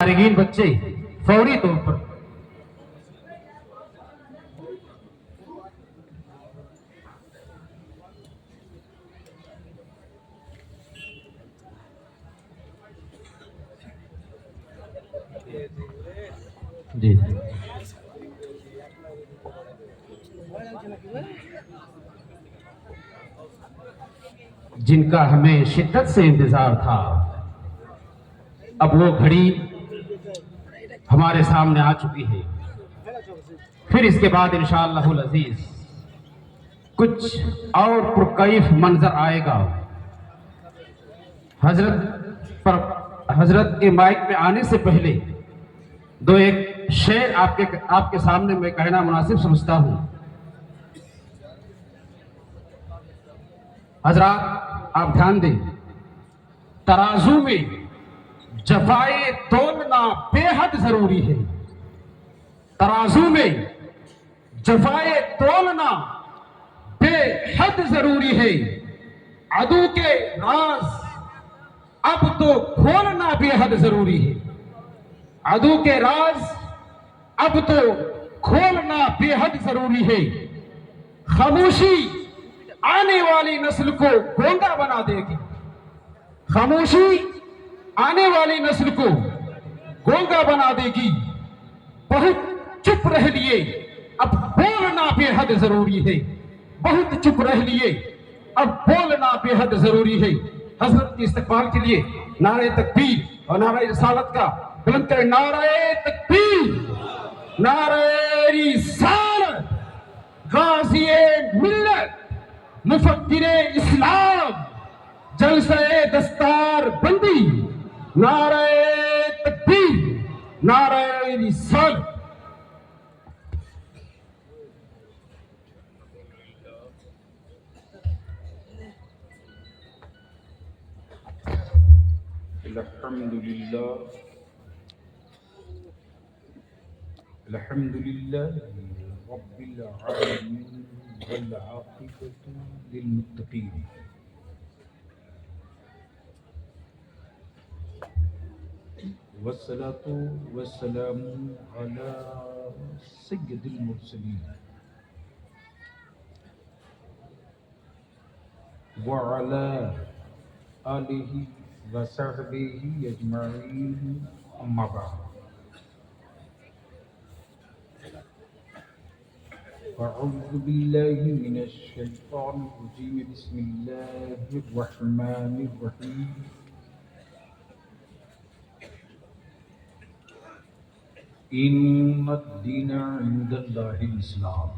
फारिगीन बच्चे फौरी तौर पर जी जिनका हमें शिद्दत से इंतजार था, अब वो घड़ी हमारे सामने आ चुकी है। फिर इसके बाद इंशाअल्लाहुल अजीज कुछ और पुरकैफ मंजर आएगा। हजरत के माइक में आने से पहले दो एक शेर आपके सामने मैं कहना मुनासिब समझता हूं। हजरात आप ध्यान दें, तराजू में जफाए तोलना बेहद जरूरी है। तराजू में जफाए तोलना बेहद जरूरी है। अदू के राज अब तो खोलना बेहद जरूरी है। अदू के राज अब तो खोलना बेहद जरूरी है। खामोशी आने वाली नस्ल को गोंगा बना देगी। खामोशी आने वाली नस्ल को गोंगा बना देगी। बहुत चुप रह लिए, अब बोलना बेहद जरूरी है। बहुत चुप रह लिए, अब बोलना बेहद जरूरी है। हजरत के इस्तकबाल के लिए नारे तकबीर और नारे रिसालत का बुलंद करें। नारे तकबीर, नारे रिसालत, गाज़िए मिल्लत, मुफक्किरे इस्लाम, जलसे दस्तार बंदी, नारे तकबीर, नारे रिसालत। अल्हम्दुलिल्लाह रब्बिल आलमीन वल आक़िबतु लिल मुत्तक़ीन। वस्सलातु वस्सलामु अला सय्यिदिल मुरसलीन व अला आलिहि व सहबिहि अजमईन, अम्मा बाद। अऊज़ु बिल्लाहि मिनश शैतानिर रजीम, बिस्मिल्लाहिर रहमानिर रहीम। इन्नद-दीन इंदल्लाहिल इस्लाम।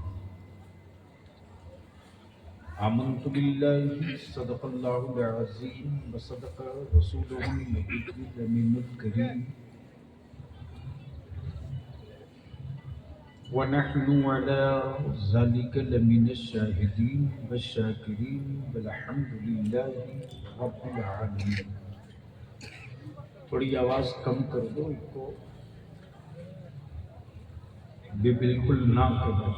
आमन्तु बिल्लाहि सदक़ल्लाहुल अज़ीम व सदक़ रसूलुहुल नबिय्युल अमीनुल करीम व नहनु अला ज़ालिका लमिनश शाहिदीन व शाकिरीन वल्हम्दुलिल्लाहि रब्बिल आलमीन। थोड़ी आवाज़ कम कर दो, इसको भी बिल्कुल ना करो,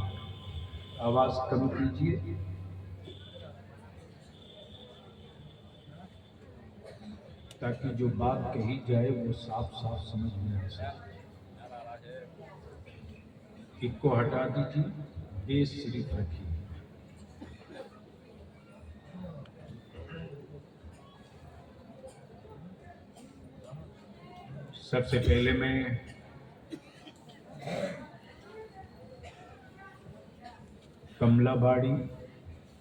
आवाज़ कम कीजिए। ताकि जो बात कही जाए वो साफ साफ समझ में आ सके। इसको हटा दीजिए, बेस सिर्फ रखिए। सबसे पहले मैं कमलाबाड़ी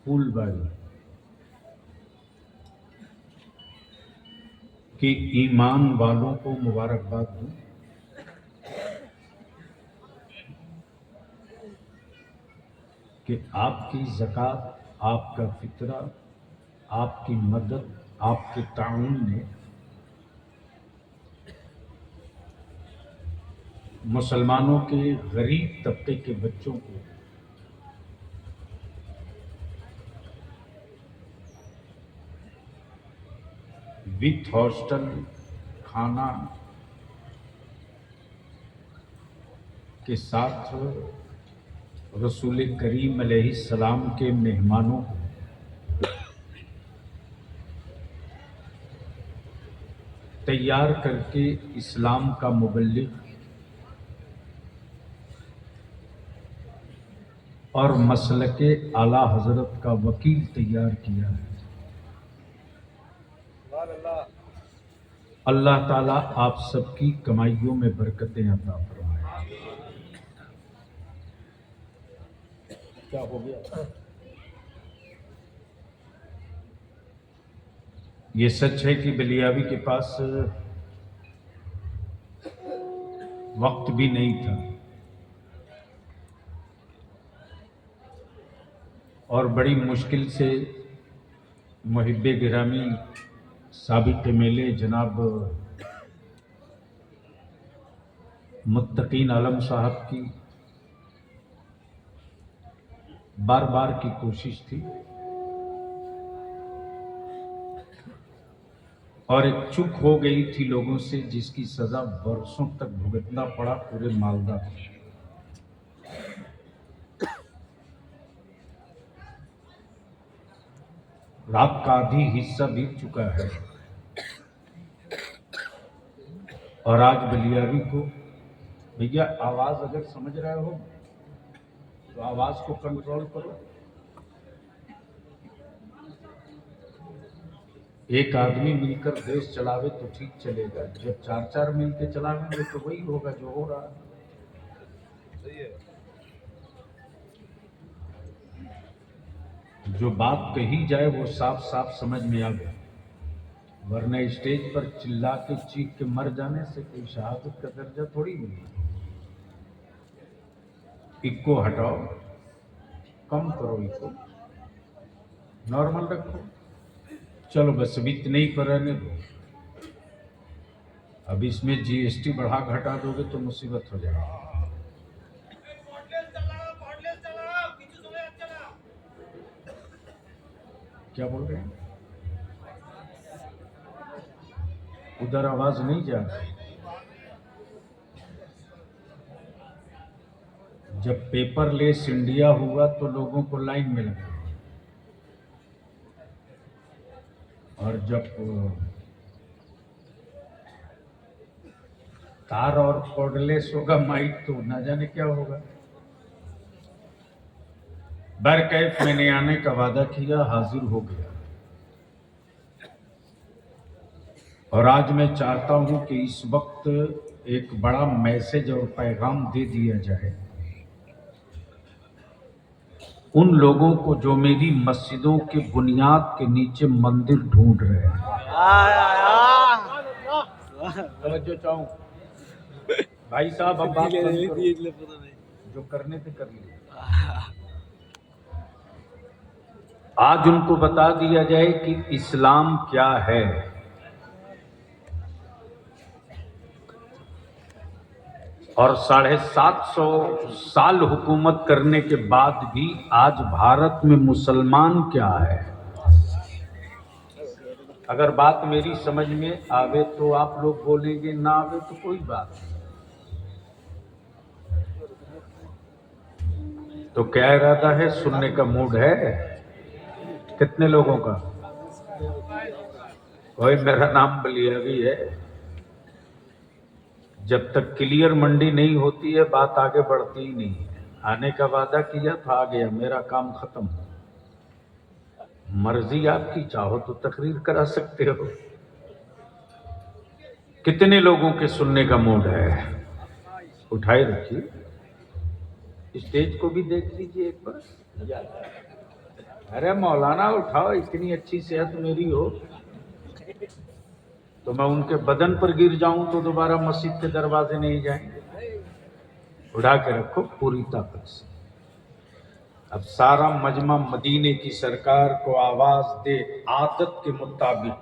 फूलबाड़ी के ईमान वालों को मुबारकबाद दूं। कि आपकी ज़कात, आपका फितरा, आपकी मदद, आपके ताउन ने मुसलमानों के गरीब तबके के बच्चों को विथ हॉस्टल खाना के साथ रसूल करीम अलैहिस्सलाम के मेहमानों को तैयार करके इस्लाम का मुबल्लिग और मसलके आला हजरत का वकील तैयार किया है। अल्लाह ताला आप सबकी कमाइयों में बरकतें अता फरमाए। क्या हो गया? ये सच है कि बलियावी के पास वक्त भी नहीं था और बड़ी मुश्किल से मुहिब्बे गिरामी साबिक मेले जनाब मुत्तकीन आलम साहब की बार बार की कोशिश थी और एक चूक हो गई थी लोगों से, जिसकी सजा बरसों तक भुगतना पड़ा पूरे मालदा को। रात का आधी हिस्सा बीत चुका है और आज बलियावी को, भैया आवाज अगर समझ रहे हो तो आवाज को कंट्रोल करो। एक आदमी मिलकर देश चलावे तो ठीक चलेगा, जब चार चार मिलकर चलावेंगे तो वही होगा जो हो रहा है। जो बात कही जाए वो साफ साफ समझ में आवे, वरना स्टेज पर चिल्ला के चीख के मर जाने से कोई शहादत का दर्जा थोड़ी मिलेगा। इको हटाओ, कम करो, इको नॉर्मल रखो। चलो बस अभी इतने ही पर रहने दो। अब इसमें जीएसटी बढ़ा घटा दोगे तो मुसीबत हो जाएगी। क्या बोल रहे हैं? उधर आवाज नहीं जा रही। जब पेपरलेस इंडिया हुआ तो लोगों को लाइन में लगा, और जब तार और कॉर्डलेस होगा माइक तो ना जाने क्या होगा। बरकैफ मैंने आने का वादा किया, हाजिर हो गया। और आज मैं चाहता हूं कि इस वक्त एक बड़ा मैसेज और पैगाम दे दिया जाए उन लोगों को जो मेरी मस्जिदों के बुनियाद के नीचे मंदिर ढूंढ रहे हैं। जो चाहूं भाई साहब, अब बात जो करने थे कर लिए। आज उनको बता दिया जाए कि इस्लाम क्या है। और 750 साल हुकूमत करने के बाद भी आज भारत में मुसलमान क्या है। अगर बात मेरी समझ में आवे तो आप लोग बोलेंगे, ना आवे तो कोई बात नहीं। तो क्या इरादा है? सुनने का मूड है कितने लोगों का? कोई मेरा नाम बलियावी है। जब तक क्लियर मंडी नहीं होती है बात आगे बढ़ती ही नहीं है। आने का वादा किया था, आ गया, मेरा काम खत्म। मर्जी आपकी, चाहो तो तकरीर करा सकते हो। कितने लोगों के सुनने का मूड है? उठाए रखिए, स्टेज को भी देख लीजिए एक बार। अरे मौलाना उठाओ, इतनी अच्छी सेहत मेरी हो तो मैं उनके बदन पर गिर जाऊं तो दोबारा मस्जिद के दरवाजे नहीं जाएंगे। उड़ा के रखो पूरी ताकत से। अब सारा मजमा मदीने की सरकार को आवाज दे आदत के मुताबिक,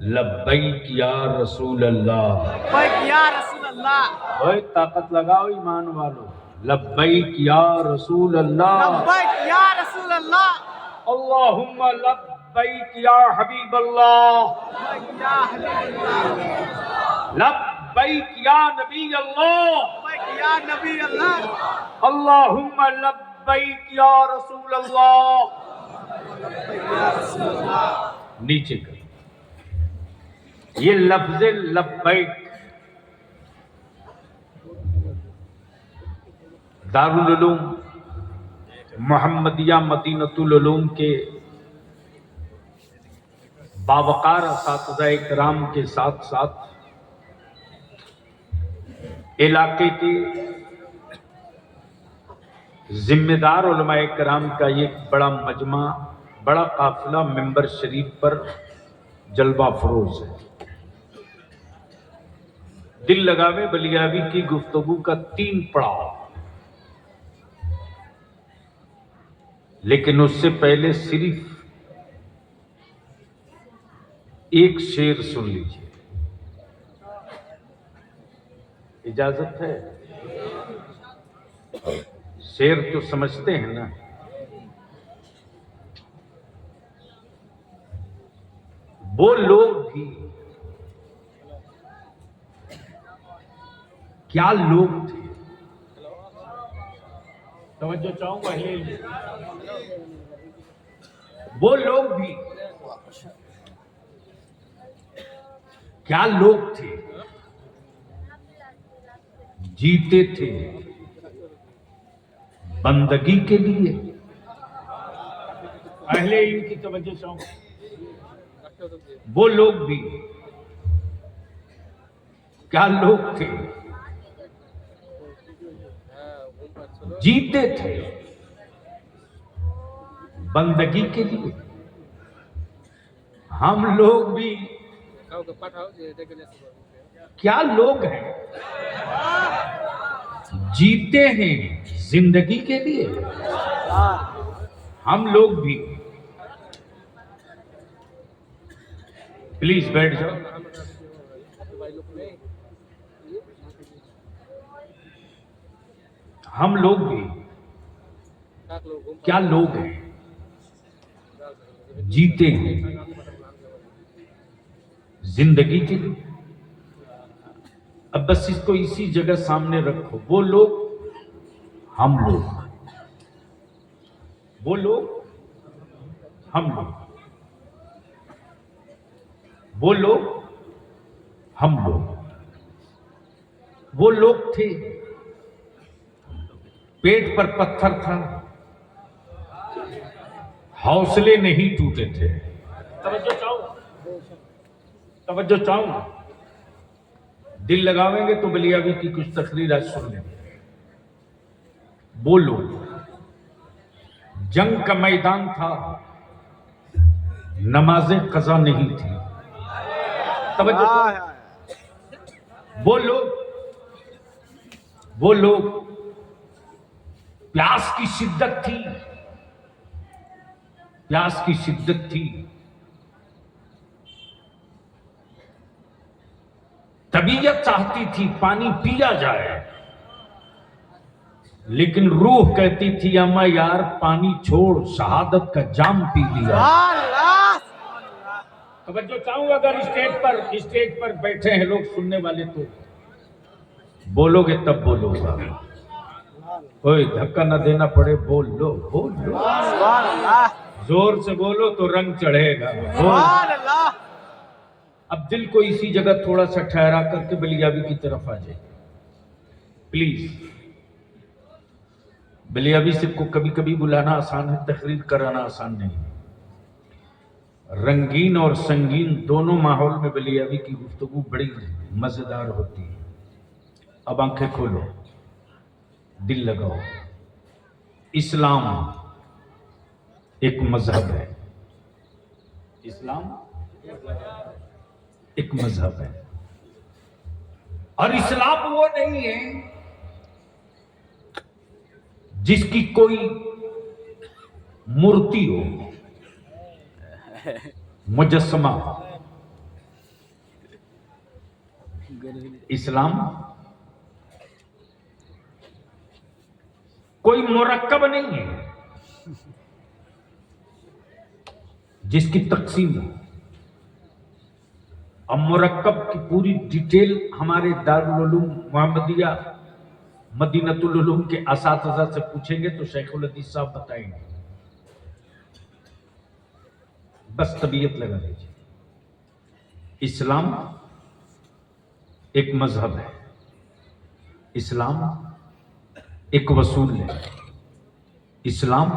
लब्बैक या रसूल अल्लाह, लब्बैक या रसूल अल्लाह। ओए ताकत लगाओ ईमान वालों, लब्बैक या रसूल अल्लाह, लब्बैक या रसूल अल्लाह, अल्लाहुम्मा लब्बैक या हबीब अल्लाह, लब्बैक या नबी अल्लाह, लब्बैक या नबी अल्लाह, अल्लाहुम्मा लब्बैक या रसूल अल्लाह। नीचे कर। ये लफ्ज लब्बैक दारुल उलूम मोहम्मदिया मदीनतुल उलूम के बावकार असातिज़ा इकराम के साथ साथ इलाके के जिम्मेदार उलमाए किराम का एक बड़ा मजमा, बड़ा काफिला मिंबर शरीफ पर जलवा फरोज है। दिल लगावे बलियावी की गुफ्तगू का 3 पड़ाव, लेकिन उससे पहले सिर्फ एक शेर सुन लीजिए, इजाजत है? शेर तो समझते हैं ना? वो लोग भी क्या लोग थे, तवज्जो चाहूंगा। वो लोग भी क्या लोग थे, जीते थे बंदगी के लिए। पहले इनकी तवज्जो चाहूंगा। वो लोग भी क्या लोग थे, जीते थे बंदगी के लिए। हम लोग भी क्या लोग हैं, जीते हैं जिंदगी के लिए। हम लोग भी, प्लीज बैठ जाओ। हम लोग भी क्या लोग हैं, जीते हैं जिंदगी के लिए। अब बस इसको इसी जगह सामने रखो। वो लोग, हम लोग, वो लोग, हम लोग, वो लोग, हम लोग। वो लोग थे, पेट पर पत्थर था, हौसले नहीं टूटे थे। तवज्जो चाहूंगा। दिल लगावेंगे तो बलियावी की कुछ तकरीर आज सुन लेंगे। वो लोग, जंग का मैदान था, नमाजें कज़ा नहीं थी। तवज्जो। वो लोग प्यास की शिद्दत थी, प्यास की शिद्दत थी। तबीयत चाहती थी पानी पिया जाए, लेकिन रूह कहती थी अम्मा यार पानी छोड़, शहादत का जाम पी लिया। तवज्जो चाहूंगा। अगर स्टेज पर बैठे हैं लोग सुनने वाले तो बोलोगे तब बोलूंगा। कोई धक्का ना देना पड़े, बोल लो, बोल लो। जोर से बोलो तो रंग चढ़ेगा। अब दिल को इसी जगह थोड़ा सा ठहरा करके बलियावी की तरफ आ जाए प्लीज। बलियावी से को कभी कभी बुलाना आसान है, तकरीर कराना आसान नहीं। रंगीन और संगीन दोनों माहौल में बलियावी की गुफ्तगू बड़ी मजेदार होती है। अब आंखें खोलो, दिल लगाओ। इस्लाम एक मजहब है, इस्लाम एक मजहब है। और इस्लाम वो नहीं है जिसकी कोई मूर्ति हो, मुजस्समा। इस्लाम कोई मुरक्कब नहीं है जिसकी तकसीम हो। अब मुरक्कब की पूरी डिटेल हमारे दारुल उलूम मोहम्मदिया मदीनतुल उलूम के असातिज़ा से पूछेंगे तो शेखुल हदीस साहब बताएंगे। बस तबीयत लगा लीजिए। इस्लाम एक मजहब है, इस्लाम एक वसूल है, इस्लाम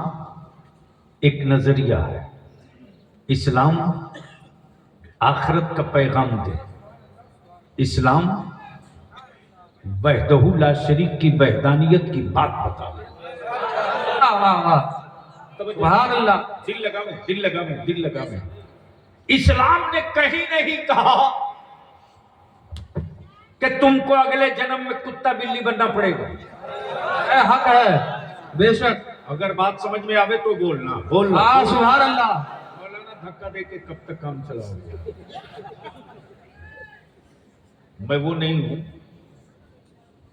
एक नजरिया है, इस्लाम आखिरत का पैगाम दे, इस्लाम वहदहू ला शरीक की वहदानियत की बात बतावे। सुभान अल्लाह। दिल लगा में इस्लाम ने कहीं नहीं कहा कि तुमको अगले जन्म में कुत्ता बिल्ली बनना पड़ेगा। हक है, बेशक। अगर बात समझ में आवे तो बोलना। सुभान अल्लाह। मौलाना धक्का देके कब तक काम चलाओगे? मैं वो नहीं हूं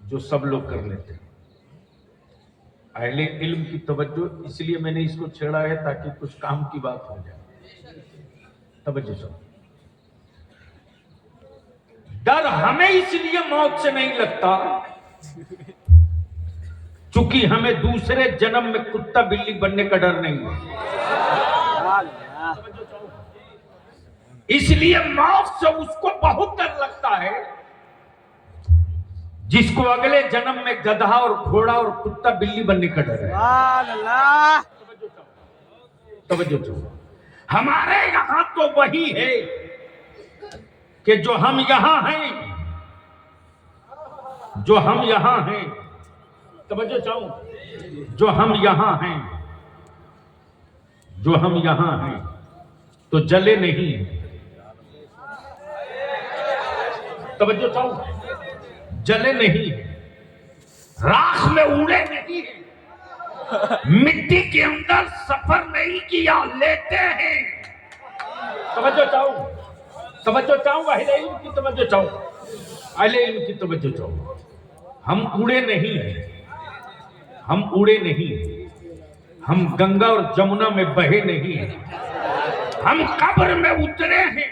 जो सब लोग कर लेते हैं। अहले इल्म की तवज्जो, इसलिए मैंने इसको छेड़ा है ताकि कुछ काम की बात हो जाए। तवज्जो सुनो। डर हमें इसलिए मौत से नहीं लगता चूंकि हमें दूसरे जन्म में कुत्ता बिल्ली बनने का डर नहीं है। इसलिए मौत से उसको बहुत डर लगता है जिसको अगले जन्म में गधा और घोड़ा और कुत्ता बिल्ली बनने का डर है। तवज्जो। हमारे यहां तो वही है कि जो हम यहां हैं, तवज्जो चाहूं, जो हम यहां हैं तो जले नहीं। तवज्जो चाहूं, जले नहीं, राख में उड़े नहीं, मिट्टी के अंदर सफर नहीं किया, लेते हैं। तवज्जो चाहूं, अहले इल्म की तवज्जो चाहूं। हम उड़े नहीं, हम गंगा और जमुना में बहे नहीं, हम कब्र में उतरे हैं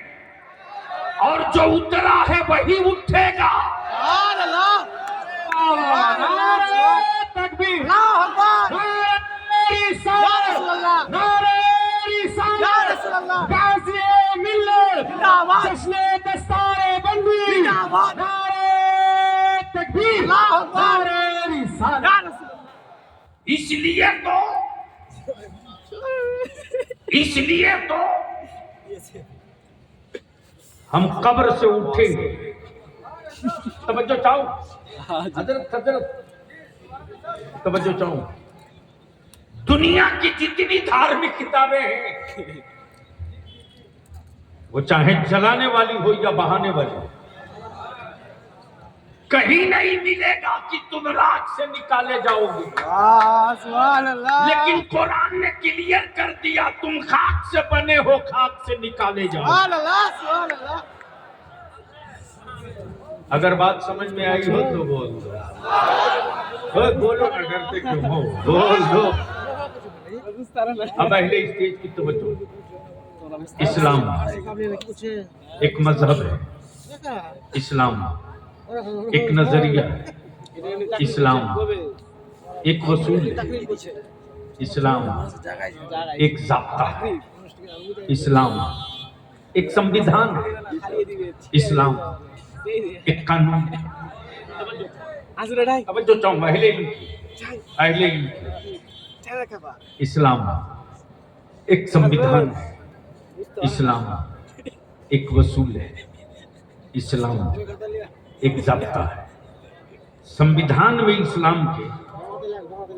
और जो उतरा है वही उठेगा। तकबीर। इसलिए तो हम कब्र से उठेंगे। तवज्जो चाहो हजरत, तवज्जो चाहो। दुनिया की जितनी धार्मिक किताबें हैं, वो चाहे जलाने वाली हो या बहाने वाली हो, कहीं नहीं मिलेगा कि तुम राख से निकाले जाओगे। लेकिन कुरान ने क्लियर कर दिया, तुम खाक से बने हो, खाक से निकाले जाओ। अगर बात समझ में आई हो तो बोल दो, बोलो ना, डरते क्यों हो, बोल दो। अब अहले स्टेज की तवज्जो। इस्लाम एक मजहब है, इस्लाम एक नजरिया है, इस्लाम एक वसूल है, इस्लाम एक ज़ाब्ता है, इस्लाम एक संविधान है, इस्लाम एक कानून है। अब जो चाहूँ अहले इल्म इस्लाम एक संविधान है, इस्लाम एक वसूल है, इस्लाम एक ज़ाब्ता है। संविधान में इस्लाम के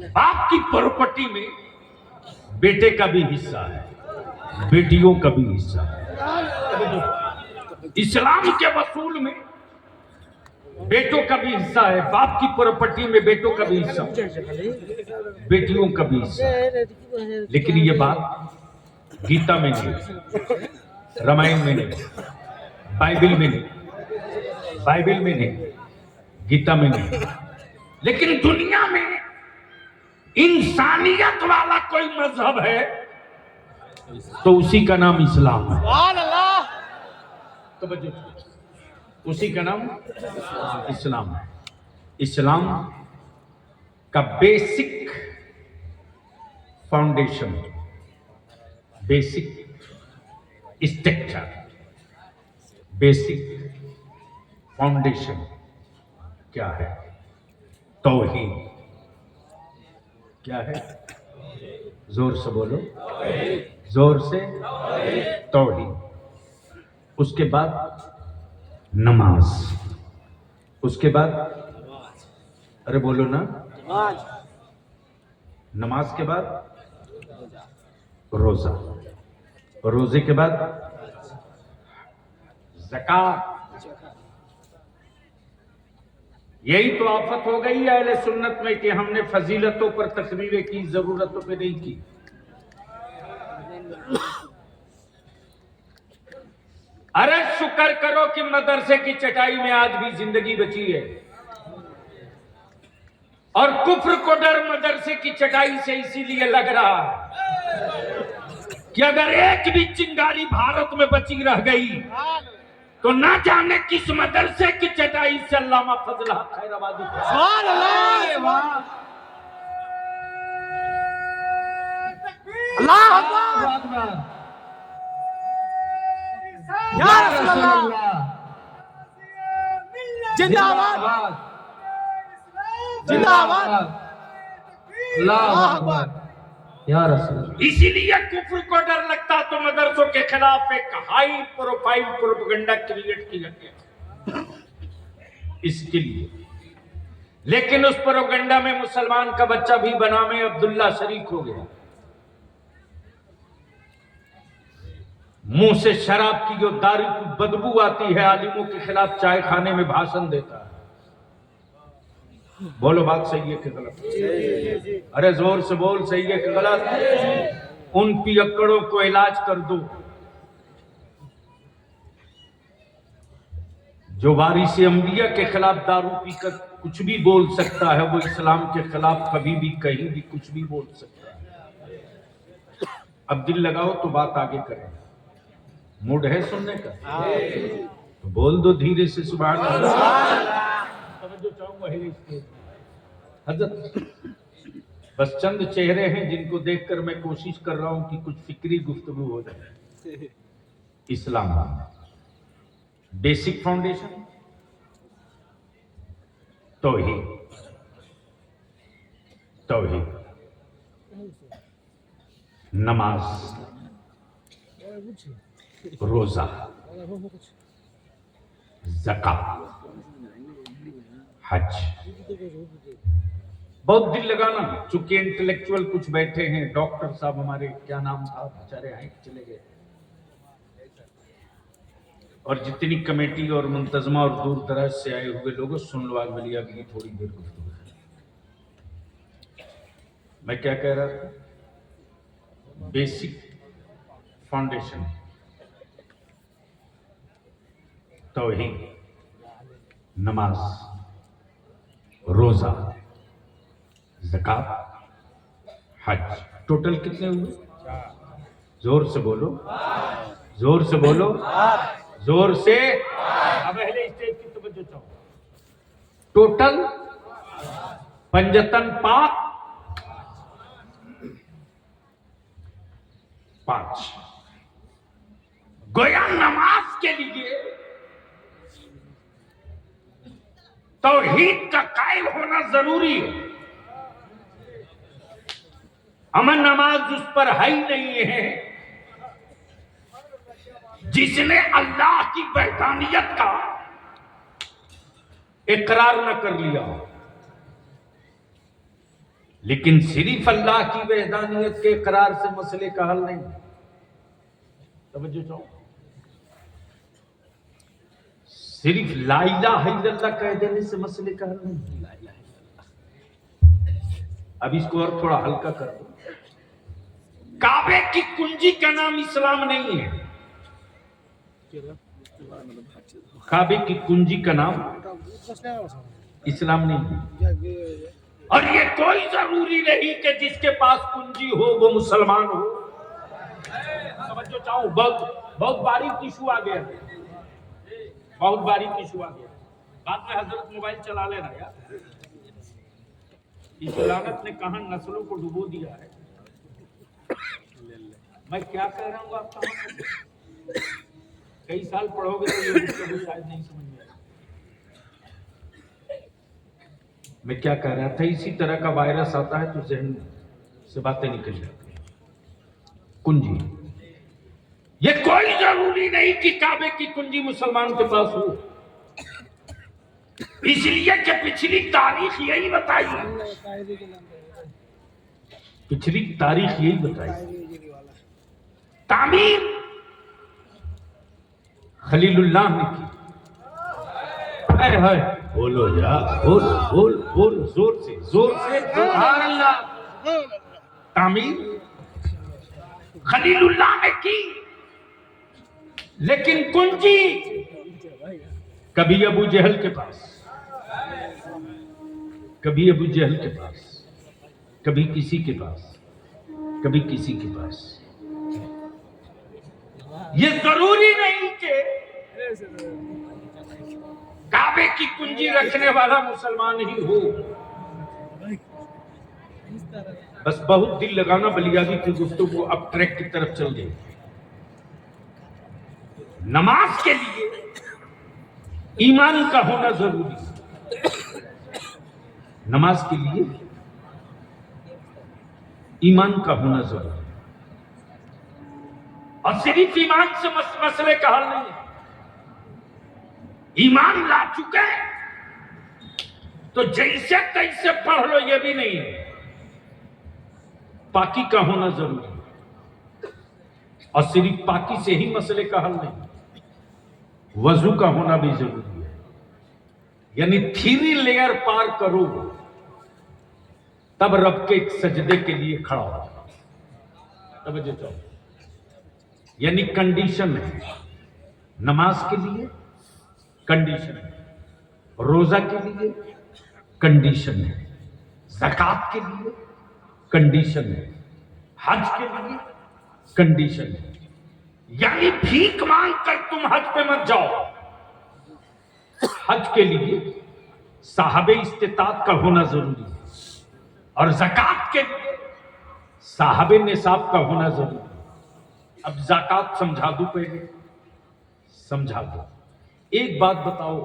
बाप की प्रॉपर्टी में बेटे का भी हिस्सा है, बेटियों का भी हिस्सा है। इस्लाम के वसूल में बेटों का भी हिस्सा है, बाप की प्रॉपर्टी में बेटों का भी हिस्सा, बेटियों का भी हिस्सा है। लेकिन ये बात गीता में नहीं, रामायण में नहीं, बाइबल में नहीं, गीता में नहीं, लेकिन दुनिया में इंसानियत वाला कोई मजहब है तो उसी का नाम इस्लाम है। तो बच्चों, उसी का नाम इस्लाम है। इस्लाम का basic foundation, basic structure, basic foundation क्या है? तौहीद। क्या है? जोर से बोलो, जोर से। तौहीद। उसके बाद नमाज, उसके बाद अरे बोलो ना, नमाज के बाद रोजा, रोजे के बाद ज़कात। यही तो आफत हो गई है अहले सुन्नत में कि हमने फजीलतों पर तकरीरें की, जरूरतों पे नहीं की। अरे शुक्र करो कि मदरसे की चटाई में आज भी जिंदगी बची है, और कुफ्र को डर मदरसे की चटाई से इसीलिए लग रहा है कि अगर एक भी चिंगारी भारत में बची रह गई तो ना जाने किस मदरसे की चटाई से अल्लामा फजल हक खैराबादी। अल्लाह अकबर, या रसूल अल्लाह, जिंदाबाद जिंदाबाद, अल्लाह अकबर, या रसूल। इसीलिए कुफ्र को डर लगता तो मदरसों के खिलाफ एक हाई प्रोफाइल प्रोपेगेंडा क्रिएट किया गया इसके लिए। लेकिन उस प्रोपेगेंडा में मुसलमान का बच्चा भी बनामे अब्दुल्ला शरीक हो गया। मुंह से शराब की जो दारू की बदबू आती है, आलिमों के खिलाफ चाय खाने में भाषण देता है। बोलो बात सही है कि गलत? अरे जोर से बोल, सही है कि गलत? उन पियक्कड़ों को इलाज कर दो जो वारिस अंबिया के खिलाफ दारू पीकर कुछ भी बोल सकता है। वो इस्लाम के खिलाफ कभी भी कहीं भी कुछ भी बोल सकता है। अब दिल लगाओ तो बात आगे करें। मूड है सुनने का तो बोल दो धीरे से सुभान अल्लाह। जो चाहूंगा हजरत, बस चंद चेहरे हैं जिनको देखकर मैं कोशिश कर रहा हूं कि कुछ फिक्री गुफ्तगू हो जाए। इस्लाम बेसिक फाउंडेशन तौहीद, तौहीद, नमाज, रोजा, ज़कात, हज। बहुत दिल लगाना, चूंकि इंटेलेक्चुअल कुछ बैठे हैं, डॉक्टर साहब हमारे, क्या नाम था बेचारे, आए चले गए, और जितनी कमेटी और मुंतजमा और दूर दराज से आए हुए लोगों, सुन लो आज बलिया की थोड़ी देर गुफ्तगू। मैं क्या कह रहा था? बेसिक फाउंडेशन तौहीद, नमाज, रोजा, ज़कात, हज। टोटल कितने हुए? जोर से बोलो, जोर से बोलो, जोर से। अब पहले स्टेज की तवज्जो चाहो। टोटल पंजतन पाक 5। गोया नमाज के लिए तौहीद का कायल होना जरूरी है। अमन नमाज उस पर है ही नहीं है जिसने अल्लाह की वहदानियत का इकरार न कर लिया। लेकिन सिर्फ अल्लाह की वहदानियत के इकरार से मसले का हल नहीं। तवज्जो चाहो, सिर्फ ला इलाहा इल्लल्लाह कह देने से मसले का हल नहीं। अब इसको और थोड़ा हल्का कर दो। काबे की कुंजी का नाम इस्लाम नहीं है। काबे की कुंजी का नाम इस्लाम नहीं है। और ये कोई जरूरी नहीं कि जिसके पास कुंजी हो वो मुसलमान हो। समझो चाहो, बहुत बारीक इशू आ गया, बहुत बारीक इशू आ गया। बाद में हजरत मोबाइल चला लेना यार। इस लानत ने कहां नस्लों को डुबो दिया है। मैं क्या कह रहा हूं आपका? कई साल पढ़ोगे तो ये मुझको भी शायद नहीं समझ में आएगा। मैं क्या कह रहा था, इसी तरह का वायरस आता है तो जहन से बातें निकल जाती हैं। कुंजी, ये कोई जरूरी नहीं कि काबे की कुंजी मुसलमान के पास हो, इसलिए कि पिछली तारीख यही बताई, पिछली तारीख यही बताई। तामीर खलीलुल्लाह ने की। है बोलो या बोल बोल बोल जोर से सुभान अल्लाह। तामीर खलीलुल्लाह ने की, लेकिन कुंजी कभी अबू जहल के पास, कभी अबू जहल के पास, कभी किसी के पास, कभी किसी के पास। ये जरूरी नहीं कि काबे की कुंजी रखने वाला मुसलमान ही हो। बस बहुत दिल लगाना बलियादी की गुफ्तगू अब ट्रैक की तरफ चल गई। नमाज के लिए ईमान का होना जरूरी है। नमाज के लिए ईमान का होना जरूरी है, और सिर्फ ईमान से मसले का हल नहीं है। ईमान ला चुके तो जैसे तैसे पढ़ लो, ये भी नहीं है। पाकी का होना जरूरी है, और सिर्फ पाकी से ही मसले का हल नहीं, वजू का होना भी जरूरी है। यानी 3 लेयर पार करो तब रब के एक सजदे के लिए खड़ा हो। तब जो यानी कंडीशन है, नमाज के लिए कंडीशन है, रोजा के लिए कंडीशन है, ज़कात के लिए कंडीशन है, हज के लिए कंडीशन है। यानी भीख मांग कर तुम हज पे मत जाओ। हज के लिए साहबे इस्तिताअत का होना जरूरी है, और ज़कात के लिए साहबे निसाब का होना जरूरी है। अब ज़कात समझा दूं, पहले समझा दो। एक बात बताओ,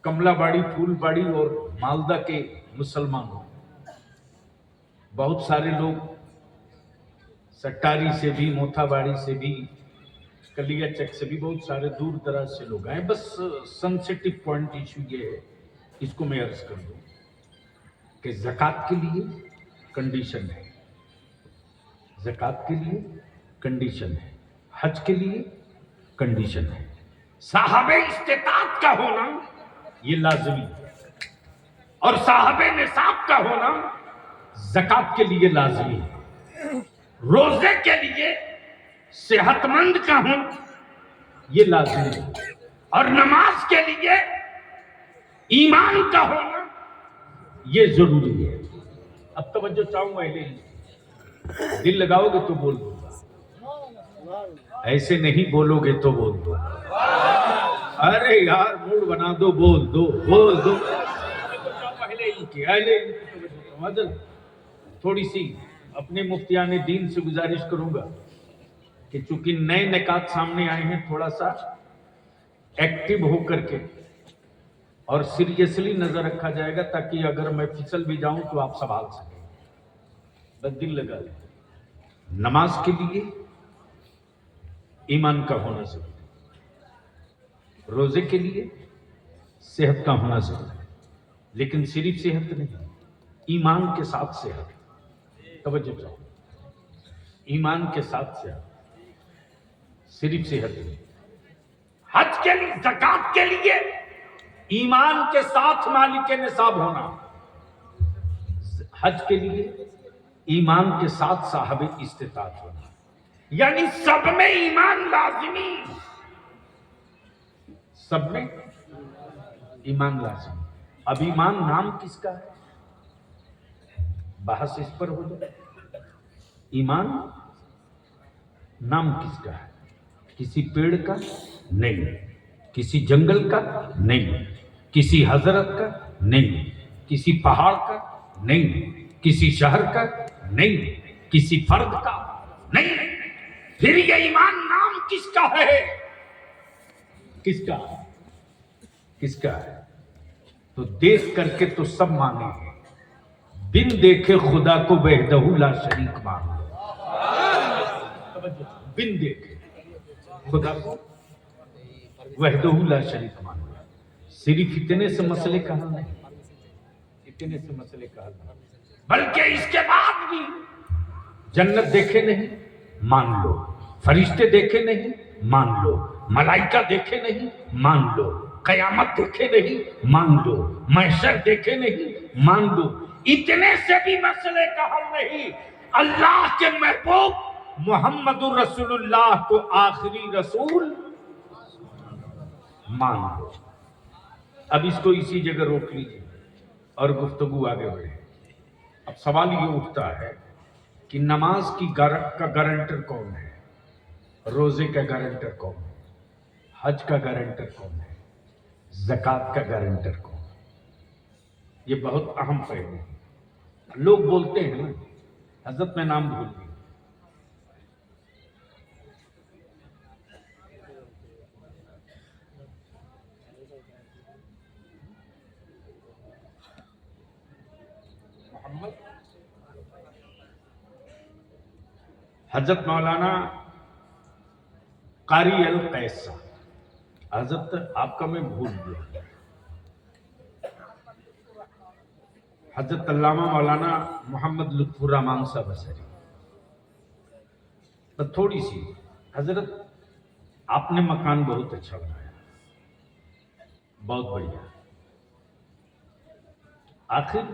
कमलाबाड़ी, फूलबाड़ी और मालदा के मुसलमानों, बहुत सारे लोग सट्टारी से भी, मोथाबाड़ी से भी, कलियाचक से भी, बहुत सारे दूर दराज से लोग आए। बस सेंसिटिव पॉइंट इशू ये है, इसको मैं अर्ज कर दूं कि ज़कात के लिए कंडीशन है, ज़कात के लिए कंडीशन है, हज के लिए कंडीशन है, साहबे इस्तिताअत का होना ये लाजमी है, और साहबे निसाब का होना ज़कात के लिए लाजमी है। रोजे के लिए सेहतमंद का होना ये लाजमी है, और नमाज के लिए ईमान का होना ये जरूरी है। अब तवज्जो चाहूंगा, दिल लगाओगे तो बोल दूंगा, ऐसे नहीं बोलोगे तो बोल दो। अरे यार मूड बना दो, बोल दो बोल दो। पहले थोड़ी सी अपने मुफ्तियाने दीन से गुजारिश करूंगा कि चूंकि नए निकात सामने आए हैं, थोड़ा सा एक्टिव होकर के और सीरियसली नजर रखा जाएगा, ताकि अगर मैं फिसल भी जाऊं तो आप संभाल सकें। बस दिल लगा लें। नमाज के लिए ईमान का होना जरूरी, रोजे के लिए सेहत का होना जरूरी, लेकिन सिर्फ सेहत नहीं, ईमान के साथ सेहत। तवज्जो चाहो, ईमान के साथ सेहत, सिर्फ सेहत नहीं। हज के लिए, ज़कात के लिए ईमान के साथ मालिक निसाब होना, हज के लिए ईमान के साथ साहबे इस्तिताअत होना, यानी सब में ईमान लाजिमी, सब में ईमान लाजिमी। अब ईमान नाम किसका है, बहस इस पर हो जाए। ईमान नाम किसका है? किसी पेड़ का नहीं, किसी जंगल का नहीं, किसी हजरत का नहीं, किसी पहाड़ का नहीं, किसी शहर का नहीं, किसी फर्द का नहीं। फिर ये ईमान नाम किसका है? किसका किसका है? तो देख करके तो सब मानेंगे, बिन देखे खुदा को वहदहू ला शरीक मान लो। बिन देखे खुदा को वहदहू ला शरीक मान लो। सिर्फ इतने से मसले का हल नहीं, इतने से मसले का हल नहीं, बल्कि इसके बाद भी जन्नत देखे नहीं मान लो, फरिश्ते देखे नहीं मान लो, मलाइका देखे नहीं मान लो, कयामत देखे नहीं मान लो, महशर देखे नहीं मान लो। इतने से भी मसले का हल नहीं, अल्लाह के महबूब मोहम्मदुर रसूलुल्लाह को आखिरी रसूल मान लो। अब इसको इसी जगह रोक लीजिए और गुफ्तगू आगे बढ़े। अब सवाल ये उठता है कि नमाज की का गारंटर कौन है, रोजे का गारंटर कौन है, हज का गारंटर कौन है, ज़कात का गारंटर कौन है? ये बहुत अहम पहलू है। लोग बोलते हैं ना, हजरत मैं नाम भूल गया, मोहम्मद हजरत मौलाना कारी अल कैसा, हजरत आपका मैं भूल गया, हजरत अल्लामा मौलाना मोहम्मद लुत्फुर रहमान साहब असरी। तो थोड़ी सी हजरत, आपने मकान बहुत अच्छा बनाया, बहुत बढ़िया। आखिर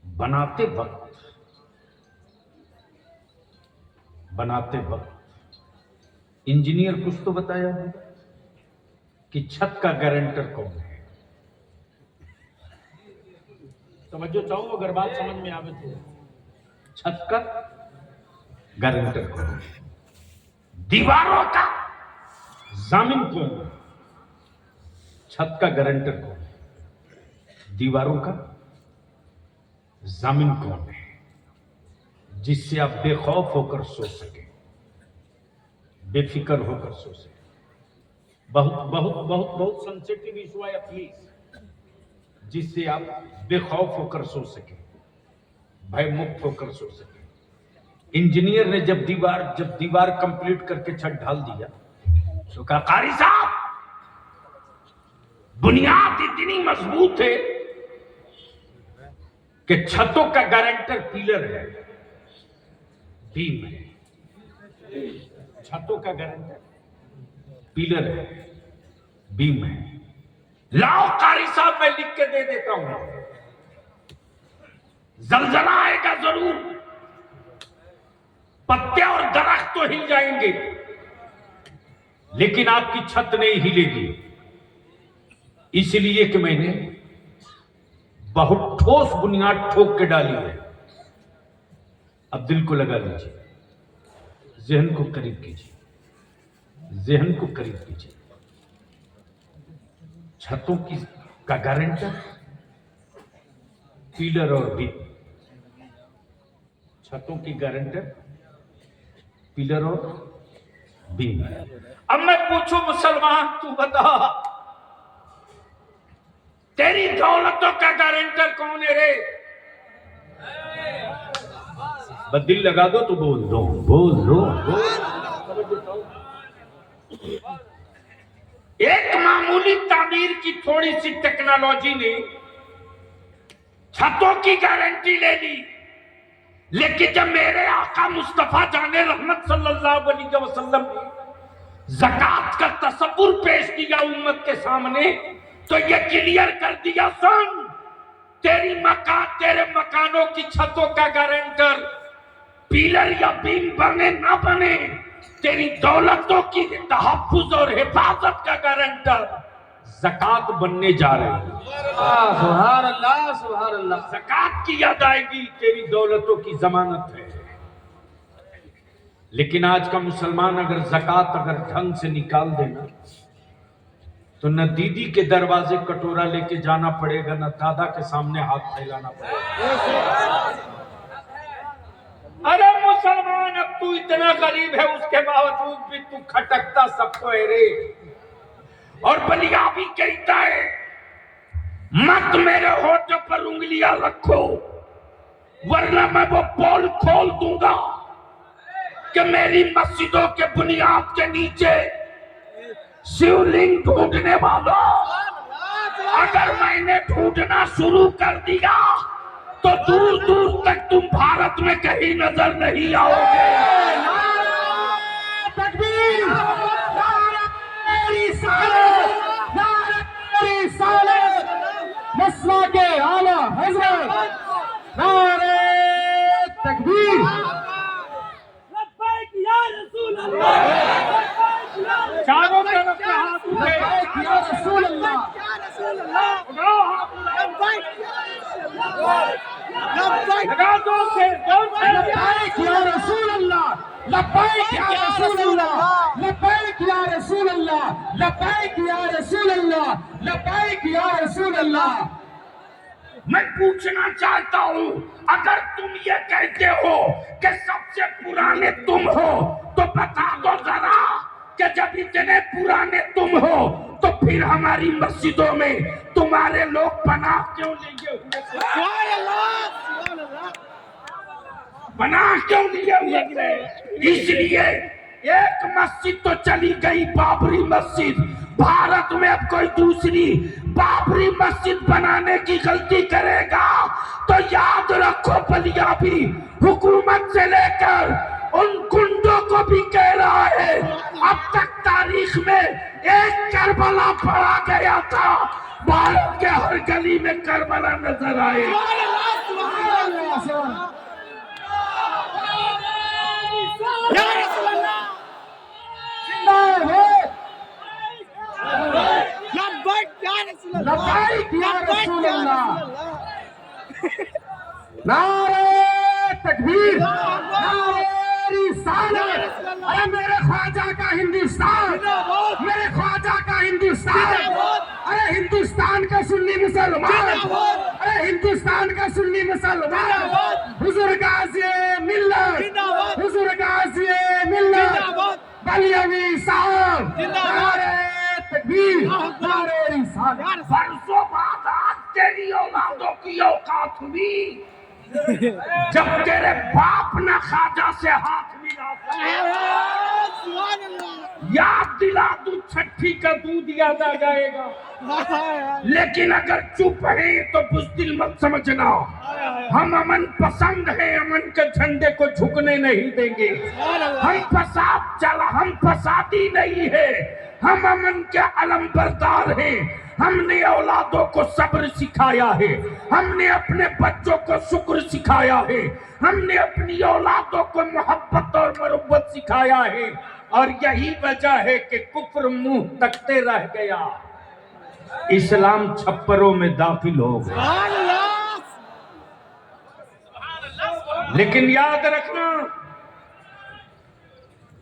बनाते वक्त इंजीनियर कुछ तो बताया है कि छत का गारंटर कौन है? समझो चाहूं, अगर बात समझ में आवे तो छत का गारंटर कौन है, दीवारों का जामिन कौन है? छत का गारंटर कौन है, दीवारों का जामिन कौन है, जिससे आप बेखौफ होकर सो सके, बेफिक्र होकर सो सके। बहुत बहुत बहुत बहुत सेंसिटिव इशू है प्लीज, जिससे आप बेखौफ होकर सो सके, भय मुक्त होकर सो सके। इंजीनियर ने जब दीवार कंप्लीट करके छत ढाल दिया तो कहा, कारी साहब बुनियाद इतनी मजबूत है कि छतों का गारंटर पिलर है, बीम है, छतों का गारंटर पिलर है, बीम है। लाओ कारी साहब मैं लिख के दे देता हूं, जलजला आएगा जरूर, पत्ते और दरख्त तो हिल जाएंगे लेकिन आपकी छत नहीं हिलेगी, इसलिए कि मैंने बहुत ठोस बुनियाद ठोक के डाली है। अब दिल को लगा लीजिए, जहन को करीब कीजिए, जहन को करीब कीजिए। छतों की का गारंटर पिलर और बीम, छतों की गारंटर पिलर और बीम। अब मैं पूछूं मुसलमान, तू बता तेरी दौलतों का गारंटर कौन है रे? बस दिल लगा दो तो बोल दो, बोल दो, एक मामूली तामीर की थोड़ी सी टेक्नोलॉजी ने छतों की गारंटी ले ली, लेकिन जब मेरे आका मुस्तफा जाने रहमत सल्लल्लाहु अलैहि वसल्लम ने ज़कात का तसव्वुर पेश किया उम्मत के सामने, तो ये क्लियर कर दिया, सुन, तेरे मकानों की छतों का गारंटर पिलर या बीम बने ना बने, तेरी दौलतों की तहफ्फुज़ और हिफाजत का गारंटर ज़कात बनने जा रही है। सुभान अल्लाह, सुभान अल्लाह। ज़कात की अदायगी तेरी दौलतों की जमानत है। लेकिन आज का मुसलमान अगर ज़कात अगर ढंग से निकाल देना तो न दीदी के दरवाजे कटोरा लेके जाना पड़ेगा, न दादा के सामने हाथ फैलाना पड़ेगा। अरे मुसलमान, अब तू इतना गरीब है उसके बावजूद भी तू खटकता सबको है रे। और बलिया भी कहता है मत मेरे होठों पर उंगलियां रखो, वरना मैं वो पोल खोल दूंगा कि मेरी मस्जिदों के बुनियाद के नीचे शिवलिंग ढूंढने वालों, अगर मैंने ढूंढना शुरू कर दिया तो दूर दूर तक तुम भारत में कहीं नजर नहीं आओगे। मसला के आला हजरत नारे तकबीर। चारों तरफ से हाथ उठे, या रसूल अल्लाह, लगा दो से लब्बैक या रसूल अल्लाह, लब्बैक या रसूल अल्लाह, लब्बैक या रसूल अल्लाह, लब्बैक या रसूल अल्लाह, लब्बैक या रसूल अल्लाह। मैं पूछना चाहता हूँ, अगर तुम ये कहते हो कि सबसे पुराने तुम हो तो बता दो जरा कि जब इतने पुराने तुम हो तो फिर हमारी मस्जिदों में तुम्हारे लोग पनाह क्यों लिए हुए? पनाह क्यों लिए हुए थे? इसलिए एक मस्जिद तो चली गई, बाबरी मस्जिद। भारत में अब कोई दूसरी बाबरी मस्जिद बनाने की गलती करेगा तो याद रखो बलिया भी हुकूमत से लेकर उन गुंडों को भी कह रहा है, अब तक तारीख में एक करबला पड़ा गया था, भारत के हर गली में करबला नजर आए। लब्बैक या रसूल अल्लाह, नारे तकबीर, नारे रिसालत। अरे मेरे ख्वाजा का हिंदुस्तान, मेरे ख्वाजा का हिंदुस्तान, अरे हिंदुस्तान का सुन्नी मुसलमान, अरे हिंदुस्तान का सुन्नी मुसलमान, हुजूर गाज़ी मिल्लत, हुजूर गाज़ी मिल्लत बलियावी साहब, नारे तकबीर, नारे रिसालत। बरसों बाद आज तेरी औलादों की औकात हुई जब तेरे बाप ने ख्वाजा से हाथ मिला। याद दिला दूं, छठी का दूध याद आ जाएगा। लेकिन अगर चुप है तो बुज़दिल मत समझना, हम अमन पसंद है, अमन के झंडे को झुकने नहीं देंगे। हम फसादी नहीं है, हम अमन के अलमबरदार हैं। हमने औलादों को सब्र सिखाया है, हमने अपने बच्चों को शुक्र सिखाया है, हमने अपनी औलादों को मोहब्बत और मरब्बत सिखाया है, और यही वजह है कि कुफ्र मुंह तकते रह गया, इस्लाम छप्परों में दाखिल हो गया। लेकिन याद रखना,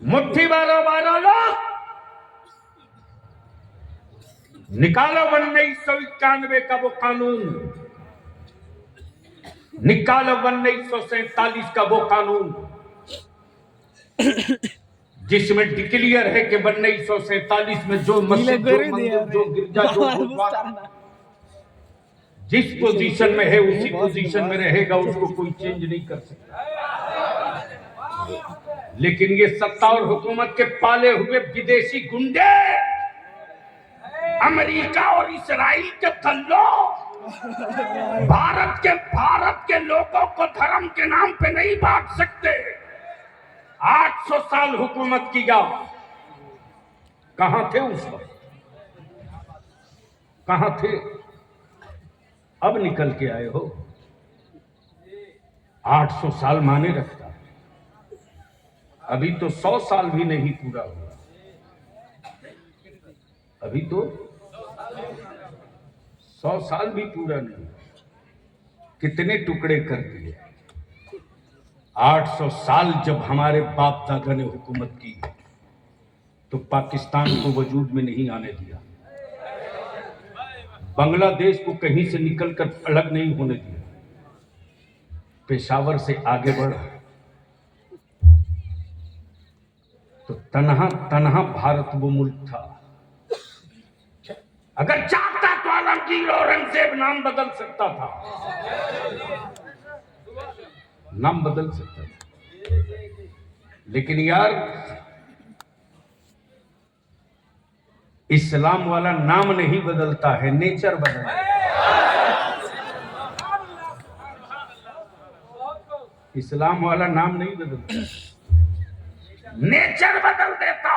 मुट्ठी 12 लोग निकालो 1991 का वो कानून, निकालो 1947 का वो कानून जिसमें डिक्लेयर है कि 1947 में जो मस्जिद, जो मंदिर, जो गिरजा, जो गुरुद्वारा जिस पोजीशन में है उसी पोजीशन में रहेगा, उसको कोई चेंज नहीं कर सकता। लेकिन ये सत्ता और हुकूमत के पाले हुए विदेशी गुंडे, अमेरिका और इस्राइल के दल्लों, भारत के लोगों को धर्म के नाम पे नहीं बांट सकते। 800 साल हुकूमत किया, कहां थे उस वक्त, कहां थे? अब निकल के आए हो। 800 साल माने रखता है, अभी तो 100 साल भी नहीं पूरा हुआ, अभी तो 100 साल भी पूरा नहीं। कितने टुकड़े कर दिए। 800 साल जब हमारे बाप दादा ने हुकूमत की तो पाकिस्तान को वजूद में नहीं आने दिया, बांग्लादेश को कहीं से निकलकर अलग नहीं होने दिया, पेशावर से आगे बढ़ा तो तन्हा तन्हा भारत वो मुल्क था अगर चाहता तो आलमगीर औरंगजेब नाम बदल सकता था, नाम बदल सकता था, लेकिन यार इस्लाम वाला नाम नहीं बदलता है, नेचर बदलता है। इस्लाम वाला नाम नहीं बदलता, नेचर बदल देता।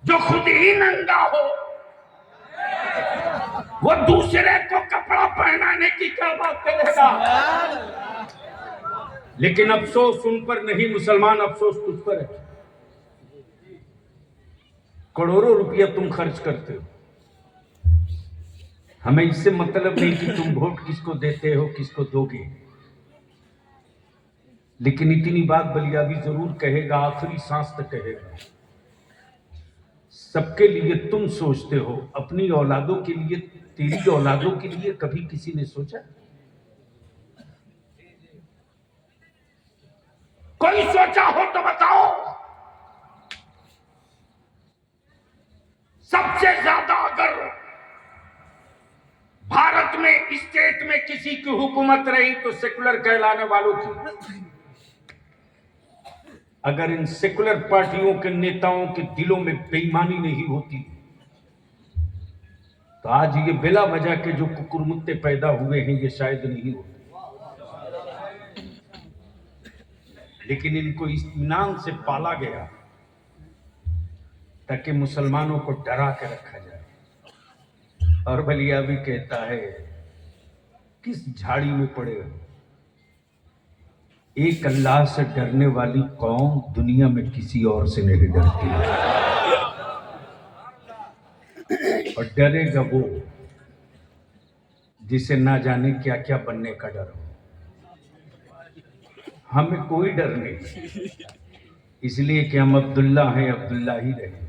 जो खुद ही नंगा हो वो दूसरे को कपड़ा पहनाने की क्या बात करेगा। लेकिन अफसोस उन पर नहीं मुसलमान, अफसोस तुझ पर है। करोड़ों रुपया तुम खर्च करते हो, हमें इससे मतलब नहीं कि तुम वोट किसको देते हो किसको दोगे, लेकिन इतनी बात बलियाबी जरूर कहेगा, आखिरी सांस तक कहेगा। सबके लिए तुम सोचते हो, अपनी औलादों के लिए, तेरी औलादों के लिए कभी किसी ने सोचा? कोई सोचा हो तो बताओ। सबसे ज्यादा अगर भारत में स्टेट में किसी की हुकूमत रही तो सेकुलर कहलाने वालों की। अगर इन सेकुलर पार्टियों के नेताओं के दिलों में बेईमानी नहीं होती तो आज ये बिला वजह के जो कुकुरमुत्ते पैदा हुए हैं ये शायद नहीं होते। लेकिन इनको इत्मीनान से पाला गया ताकि मुसलमानों को डरा के रखा जाए। और बलिया भी कहता है, किस झाड़ी में पड़े हो? एक अल्लाह से डरने वाली कौम दुनिया में किसी और से नहीं डरती। और डरेगा वो जिसे ना जाने क्या क्या बनने का डर हो। हमें कोई डर नहीं, इसलिए कि हम अब्दुल्ला हैं, अब्दुल्ला ही रहे।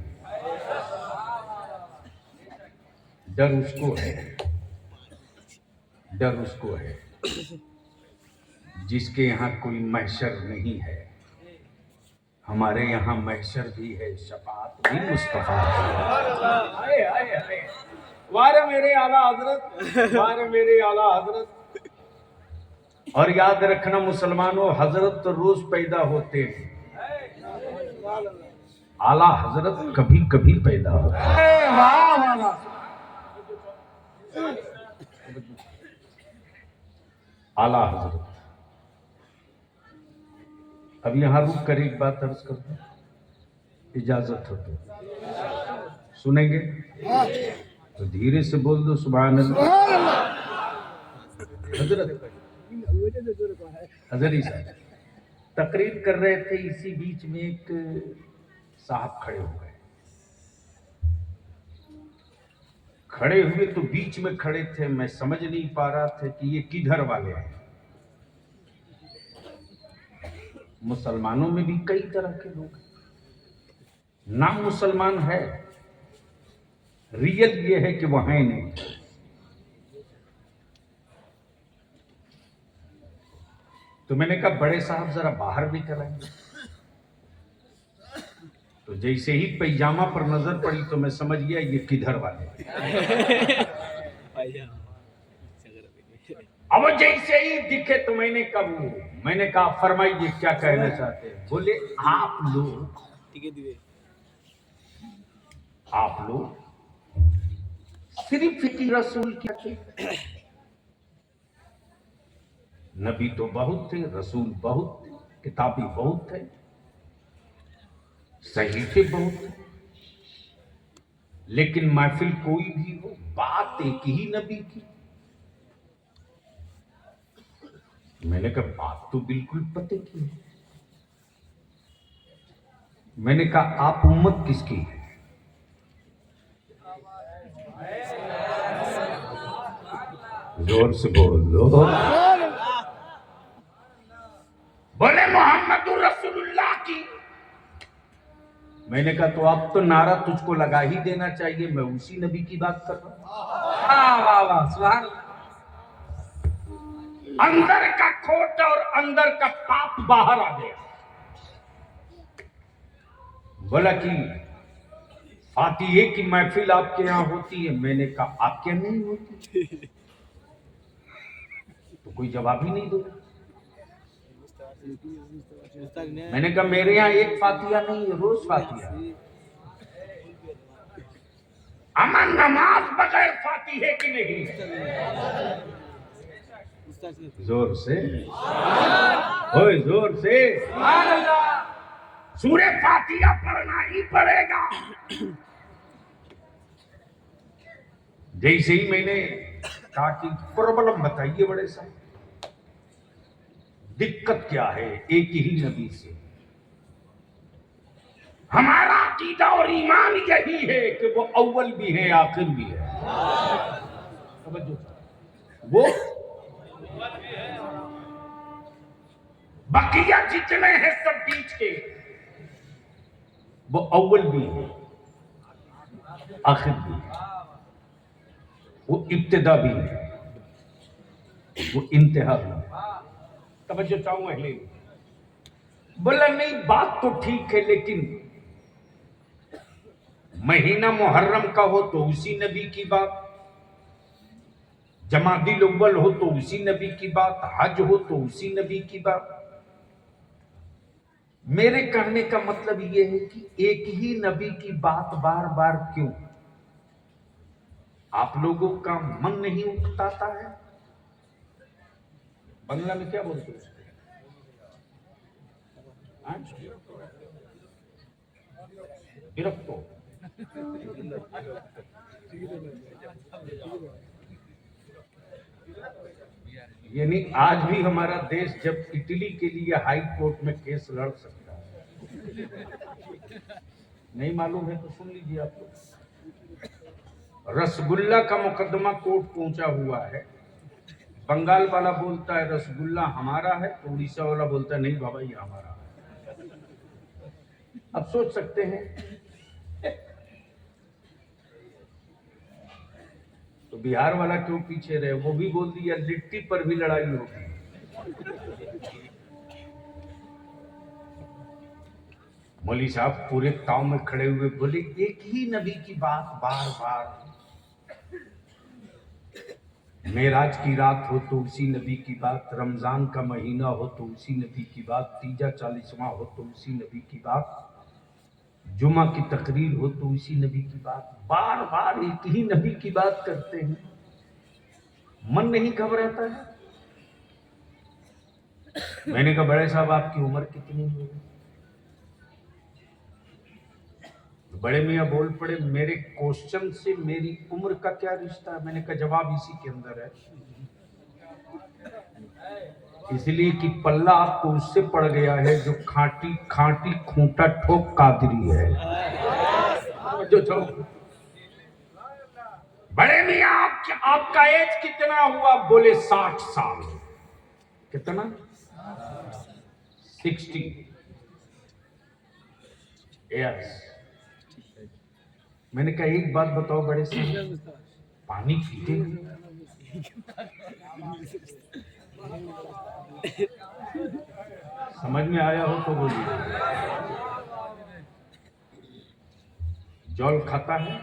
डर उसको है, डर उसको है जिसके यहाँ कोई महशर नहीं है। हमारे यहाँ महशर भी है, शफाअत भी मुस्तफा है। वारे मेरे आला हजरत, वारे मेरे आला हजरत। और याद रखना मुसलमानों, हजरत तो रोज पैदा होते हैं, आला हजरत कभी कभी पैदा होते हैं। आला हजरत। अब यहां रुक कर एक बात अर्ज कर दूं, इजाजत हो तो सुनेंगे? तो धीरे से बोल दो सुभान अल्लाह। हजरत हजरी साहब तकरीर कर रहे थे, इसी बीच में एक साहब खड़े हो गए। खड़े हुए तो बीच में खड़े थे, मैं समझ नहीं पा रहा था कि ये किधर वाले हैं। मुसलमानों में भी कई तरह के लोग हैं, नाम मुसलमान है, रियल ये है कि वो है नहीं। तो मैंने कहा बड़े साहब जरा बाहर भी कराएंगे। तो जैसे ही पैजामा पर नजर पड़ी तो मैं समझ गया ये किधर वाले। अब जैसे ही दिखे तो मैंने कहा फरमाइए क्या कहना चाहते हैं। बोले आप लोग सिर्फ फिक्र रसूल क्या थे? नबी तो बहुत थे, रसूल बहुत थे, किताबी बहुत थे, सहीफे बहुत थे, लेकिन महफिल कोई भी हो, बात एक ही नबी की। मैंने कहा बात तो बिल्कुल पते की है। मैंने कहा आप उम्मत किसकी है? जोर से बोल लो। बोले मोहम्मदुर रसूलुल्लाह की। मैंने कहा तो अब तो नारा तुझको लगा ही देना चाहिए, मैं उसी नबी की बात कर रहा हूं। अंदर का खोट और अंदर का पाप बाहर आ गया। बोला कि फातिहे की महफिल आपके यहाँ होती है? मैंने कहा आपके यहाँ नहीं होती। तो कोई जवाब ही नहीं देता। मैंने कहा मेरे यहाँ एक फातिहा नहीं है, रोज फातिहा। अमन नमाज बगैर फातिहे की नहीं। जोर से ओए, जोर से सूरे फातिहा पढ़ना ही पड़ेगा। जैसे ही मैंने कहा कि प्रॉब्लम बताइए बड़े साहब, दिक्कत क्या है एक ही नबी से? हमारा अकीदा और ईमान यही है कि वो अव्वल भी है आखिर भी है। वो बकिया जितने हैं सब बीच के, वो अव्वल भी है आखिर भी है, वो इब्तिदा भी है, वो इंतहा भी है। तवज्जो चाहूंगा अहले। बोला नहीं बात तो ठीक है, लेकिन महीना मुहर्रम का हो तो उसी नबी की बात, जमादिल अव्वल हो तो उसी नबी की बात, हज हो तो उसी नबी की बात। मेरे कहने का मतलब यह है कि एक ही नबी की बात बार बार क्यों? आप लोगों का मन नहीं उकताता है? बंगला में क्या बोलते हैं? विरक्तो। यानी आज भी हमारा देश जब इटली के लिए हाई कोर्ट में केस लड़ सकता है, नहीं मालूम है तो सुन लीजिए आप लोग। रसगुल्ला का मुकदमा कोर्ट पहुंचा हुआ है। बंगाल वाला बोलता है रसगुल्ला हमारा है, तो उड़ीसा वाला बोलता है नहीं बाबा ये हमारा है। अब सोच सकते हैं तो बिहार वाला क्यों पीछे रहे? वो भी बोल दिया लिट्टी पर भी लड़ाई होगी। मौली साहब पूरे ताव में खड़े हुए बोले एक ही नबी की बात बार बार। मेराज की रात हो तो उसी नबी की बात, रमजान का महीना हो तो उसी नबी की बात, तीजा 40वां हो तो उसी नबी की बात, जुमा की तकरीर हो तो उसी नबी की बात। बार बार एक ही नबी की बात करते हैं, मन नहीं घबराता है? मैंने कहा बड़े साहब आपकी उम्र कितनी है? बड़े मियाँ बोल पड़े मेरे क्वेश्चन से मेरी उम्र का क्या रिश्ता है? मैंने कहा जवाब इसी के अंदर है, इसलिए कि पल्ला आपको उससे पड़ गया है जो खाटी खाटी खूंटा ठोक कादरी है। जो बड़े मियाँ आपका एज कितना हुआ? बोले 60 साल। कितना? 60 इयर्स। मैंने कहा एक बात बताओ बड़े से, पानी पीते समझ में आया हो तो बोलिए। जल खाता है?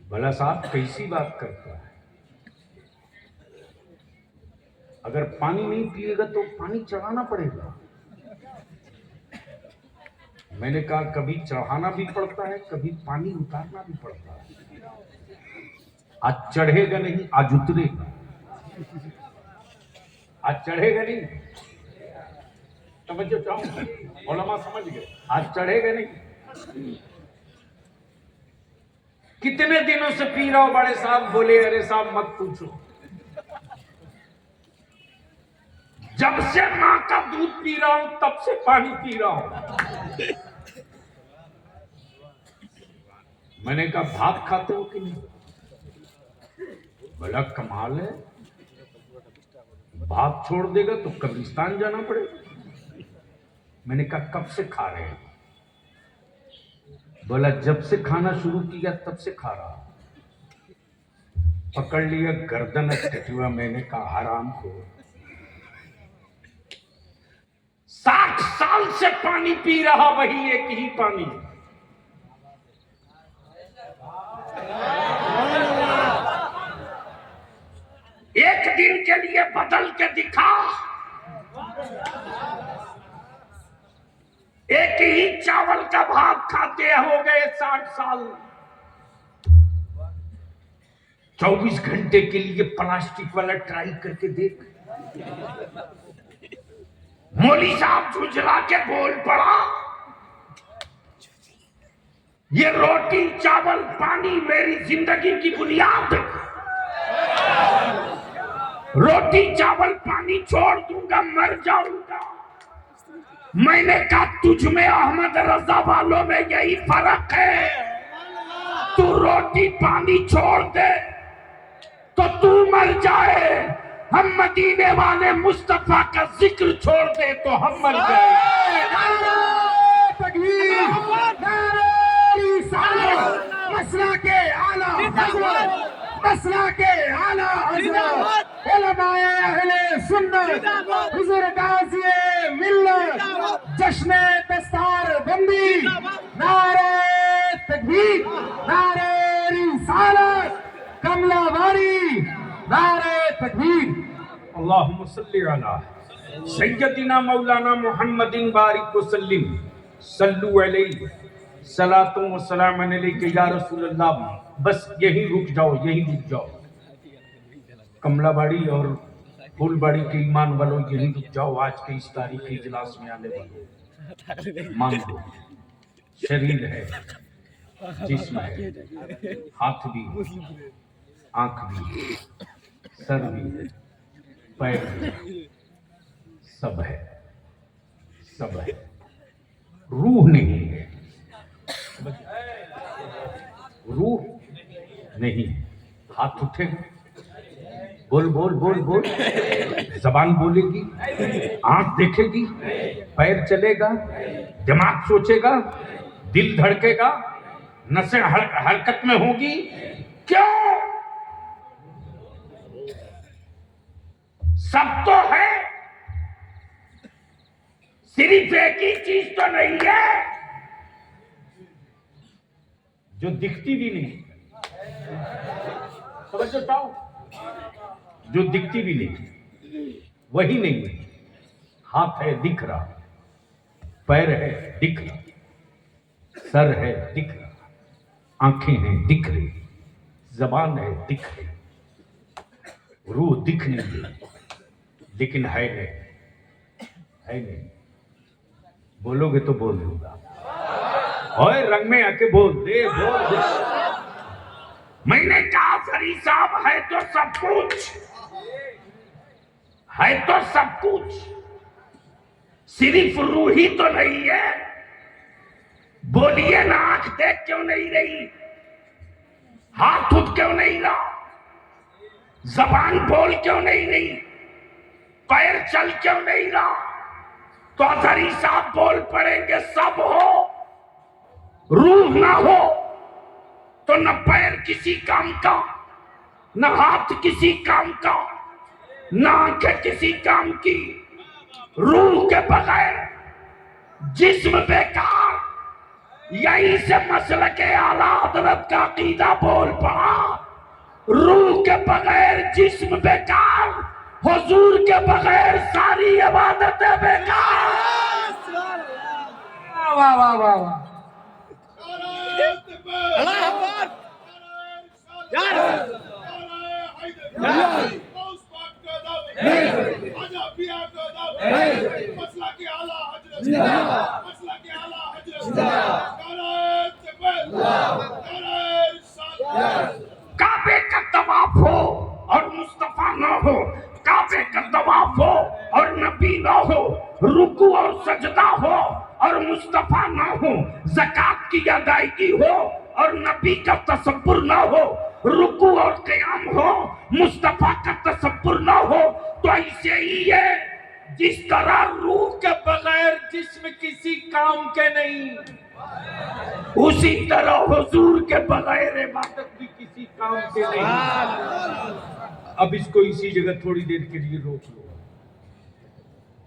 भला साहब कैसी बात करता है? अगर पानी नहीं पिएगा तो पानी चढ़ाना पड़ेगा। मैंने कहा कभी चढ़ाना भी पड़ता है, कभी पानी उतारना भी पड़ता है। आज चढ़ेगा नहीं, आज उतरेगा। आज चढ़ेगा नहीं, तवज्जो चाहूंगा, उलमा समझ गए, आज चढ़ेगा नहीं। कितने दिनों से पी रहा हूं बड़े साहब? बोले अरे साहब मत पूछो, जब से मां का दूध पी रहा हूं तब से पानी पी रहा हूं। मैंने कहा भात खाते हो कि नहीं? बड़ा कमाल है, भात छोड़ देगा तो कब्रिस्तान जाना पड़ेगा। मैंने कहा कब से खा रहे हैं? बोला जब से खाना शुरू किया तब से खा रहा। पकड़ लिया गर्दन कटुआ। मैंने कहा हराम को 60 लाख साल से पानी पी रहा वही एक ही पानी। एक दिन के लिए बदल के दिखा। एक ही चावल का भात खाते हो गए 60 साल। 24 घंटे के लिए प्लास्टिक वाला ट्राई करके देख। मौली साहब झुंझला के बोल पड़ा, ये रोटी चावल पानी मेरी जिंदगी की बुनियाद। रोटी चावल पानी छोड़ दूंगा, मर जाऊंगा। मैंने कहा तुझ में अहमद रजा वालों में यही फर्क है। तू रोटी पानी छोड़ दे तो तू मर जाए, हम मदीने वाले मुस्तफा का जिक्र छोड़ दे तो हम मर जाए। मसला के आला मसला के आला उलमाए अहले सुन्नत हुजूर गाज़ी मिल्लत जश्न दस्तार बंदी नारे तकबीर नारे रिसालत कमला वारी नारे तकबीर। अल्लाहुम्मा सल्ली अला सय्यदिना मौलाना मुहम्मदिन बारिक वसल्लिम सल्लु अलैहि सलातु व सलाम अलैका या रसूल अल्लाह। बस यहीं रुक जाओ, यहीं रुक जाओ। कमलाबाड़ी और फूलबाड़ी के ईमान वालों यहीं रुक जाओ। आज के इस तारीखी इजलास में आने वालों मान लो, शरीर है, जिस्म है, हाथ भी, आंख भी, सर भी, पैर भी, सब है, सब है। रूह नहीं है, रूह नहीं। हाथ उठे, बोल बोल बोल बोल, जबान बोलेगी, आंख देखेगी, पैर चलेगा, दिमाग सोचेगा, दिल धड़केगा, नसें हरकत में होगी। क्यों? सब तो है, सिर्फ एक ही चीज तो नहीं है जो दिखती भी नहीं। समझ पाओ, जो दिखती भी नहीं वही नहीं है। हाथ है दिख रहा, पैर है दिख रहा, सर है दिख रहा, आंखें हैं दिख रही, जबान है दिख रही, रूह दिख नहीं रही, लेकिन है नहीं, है नहीं। बोलोगे तो बोल दूंगा, और रंग में आके बोल दे, बोल दे। मैंने कहा फरी साहब है तो सब कुछ, है तो सब कुछ, सिर्फ रूह ही तो नहीं है। बोलिए ना, आंख देख क्यों नहीं रही, हाथ उठ क्यों नहीं रहा, जबान बोल क्यों नहीं रही, पैर चल क्यों नहीं रहा? तो फरी साहब बोल पड़ेंगे सब हो, रूह ना हो तो न पैर किसी काम का, न हाथ किसी काम का, न आंखें किसी काम की। रूह के बगैर जिस्म बेकार। यहीं से मसले के आला हज़रत का अकीदा बोल पड़ा। रूह के बगैर जिस्म बेकार, हुजूर के बगैर सारी इबादतें बेकार। वाह वाह वाह वाह। काबे का तवाफ हो और मुस्तफा ना हो, काबे का तवाफ हो और नबी ना हो, रुकू और सजदा हो और मुस्तफा ना हो, ज़कात की अदायगी हो और नबी का तसव्वुर ना हो, रुकू और क़याम हो, मुस्तफा का तसव्वुर ना हो, तो ऐसे ही है जिस तरह रूह के बगैर जिस्म किसी काम के नहीं, उसी तरह हुजूर के बगैर इबादत भी किसी काम के नहीं। अब इसको इसी जगह थोड़ी देर के लिए रोक लो।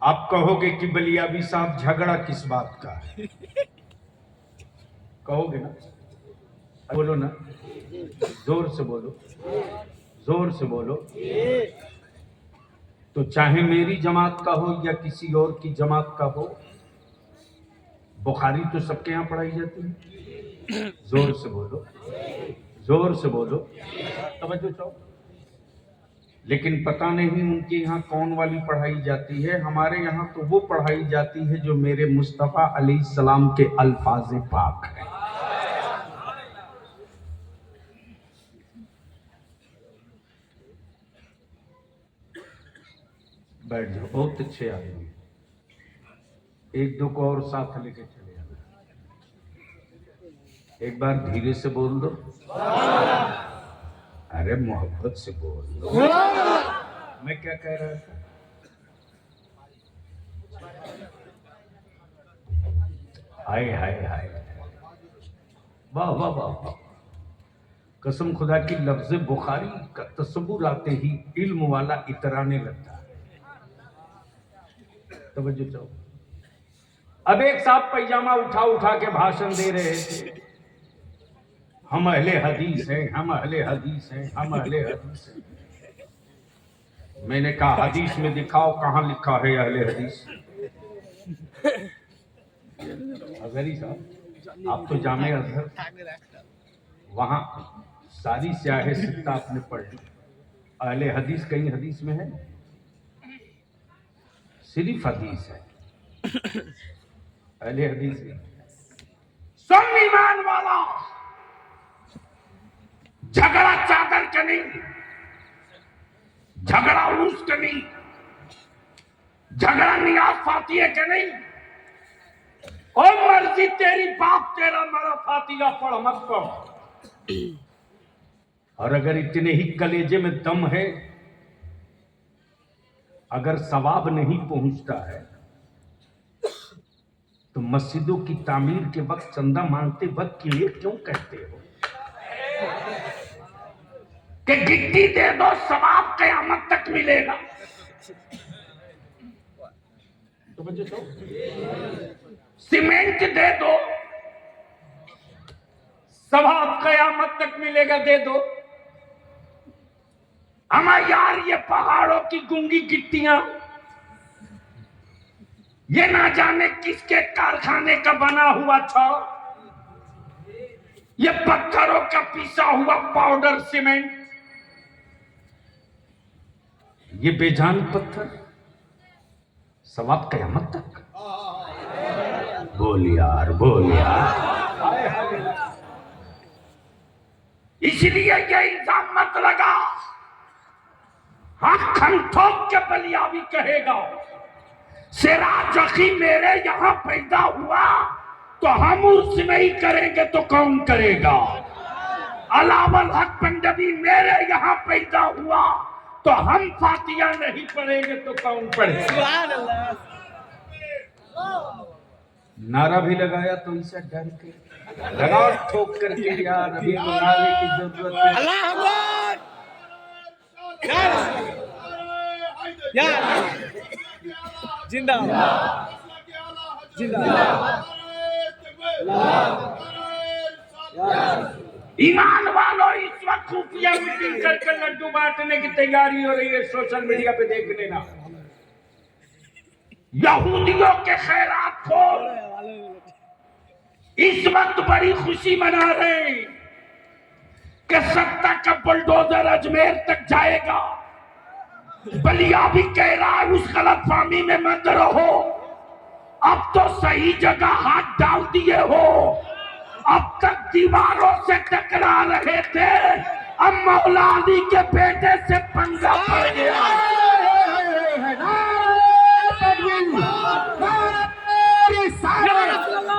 आप कहोगे कि बलियाबी साहब झगड़ा किस बात का है? कहोगे ना? बोलो ना, जोर से बोलो, जोर से बोलो। तो चाहे मेरी जमात का हो या किसी और की जमात का हो, बुखारी तो सबके यहाँ पढ़ाई जाती है। जोर से बोलो, जोर से बोलो, तवज्जो चाहो। लेकिन पता नहीं उनके यहाँ कौन वाली पढ़ाई जाती है। हमारे यहाँ तो वो पढ़ाई जाती है जो मेरे मुस्तफ़ा अलैहिस्सलाम के अल्फाज पाक है। बैठ जाओ, बहुत अच्छे आदमी, एक दो को और साथ लेके चले आना। एक बार धीरे से बोल दो, अरे मोहब्बत से बोल दो। मैं क्या कह रहा था? हाय हाय हाय, वाह वाह वाह वाह। कसम खुदा की, लफ्ज बुखारी का तसव्वुर आते ही इल्म वाला इतराने लगता है। तवज्जो चाहो। अब एक साहब पैजामा उठा उठा के भाषण दे रहे थे, हम अहले हदीस हैं, हम अहले हदीस हैं, हम अहले हदीस हैं। मैंने कहा हदीस में दिखाओ कहाँ लिखा है अहले हदीस। अजहरी साहब, आप तो जामे अजहर, वहां सारी स्याहे सित्ता आपने पढ़ ली, अहले हदीस कहीं हदीस में है? सिर्फ हदीस है, अहले हदीस है। सुन ईमान वाला, झगड़ा चादर का नहीं, झगड़ा उर्स का नहीं, झगड़ा नियाज फातिया का नहीं। और मर्जी तेरी, बाप तेरा मरा, फातिया पढ़ मत पढ़। और अगर इतने ही कलेजे में दम है, अगर सवाब नहीं पहुंचता है तो मस्जिदों की तामीर के वक्त चंदा मांगते वक्त के लिए क्यों कहते हो कि गिट्टी दे दो सवाब क़यामत तक मिलेगा? तो बच्चे तो सीमेंट दे दो सवाब क़यामत तक मिलेगा, दे दो। अमा यार, ये पहाड़ों की गूंगी गिट्टियां, ये ना जाने किसके कारखाने का बना हुआ था, ये पत्थरों का पिसा हुआ पाउडर सीमेंट, ये बेजान पत्थर, सवाब क़यामत तक। बोल यार, बोल यार। इसलिए ये इल्जाम मत लगा, हाँ खम ठोक के बलियाबी कहेगा सिराज अखी मेरे यहां पैदा हुआ तो हम उर्स में ही करेंगे तो कौन करेगा? अलावल हक पंजाबी मेरे यहां पैदा हुआ तो हम फातिया नहीं पढ़ेंगे तो कौन पढ़ेगा? नारा भी लगाया तो इसे डर के लगाओ, ठोक करके यार, अभी नारे की जरूरत है। अल्लाह अकबर, जिंदाबाद, जिंदाबाद। ईमान वालों, इस वक्त खुफिया मीटिंग करके लड्डू बांटने की तैयारी हो रही है, सोशल मीडिया पे देख लेना। यहूदियों के खैरात खोर इस वक्त बड़ी खुशी मना रहे हैं कि सत्ता का बुलडोजर अजमेर तक जाएगा। बलिया भी कह रहा है उस गलतफहमी में मत रहो, अब तो सही जगह हाथ डाल दिए हो। अब तक दीवारों से टकरा रहे थे, अब मौला अली के बेटे से पंगा पड़ गया।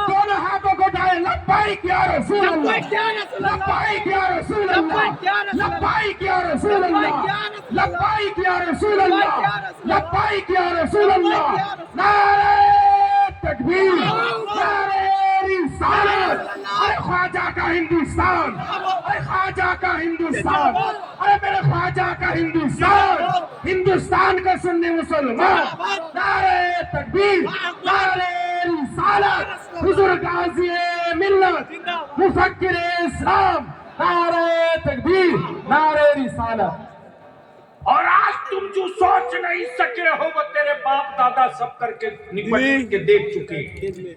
दोनों हाथों को उठाए, लब्बाइक या रसूल अल्लाह, लब्बाइक या रसूल अल्लाह, लब्बाइक या रसूल अल्लाह, लब्बाइक या रसूल अल्लाह, लब्बाइक या रसूल अल्लाह। नारे तकबीर, नारे रिसालत, अरे ख्वाजा का हिंदुस्तान, मेरे ख्वाजा का हिंदुस्तान, अरे मेरे ख्वाजा का हिंदुस्तान, हिंदुस्तान का सुन्नी मुसलमान, नारे तकबीर, नारे रिसालत, हुजूर गाज़ी मिल्लत, मुफक्किर इस्लाम, नारे तकबीर, नारे रिसालत। और आज तुम जो सोच नहीं सके हो वो तेरे बाप दादा सब करके निपट के देख चुके हैं,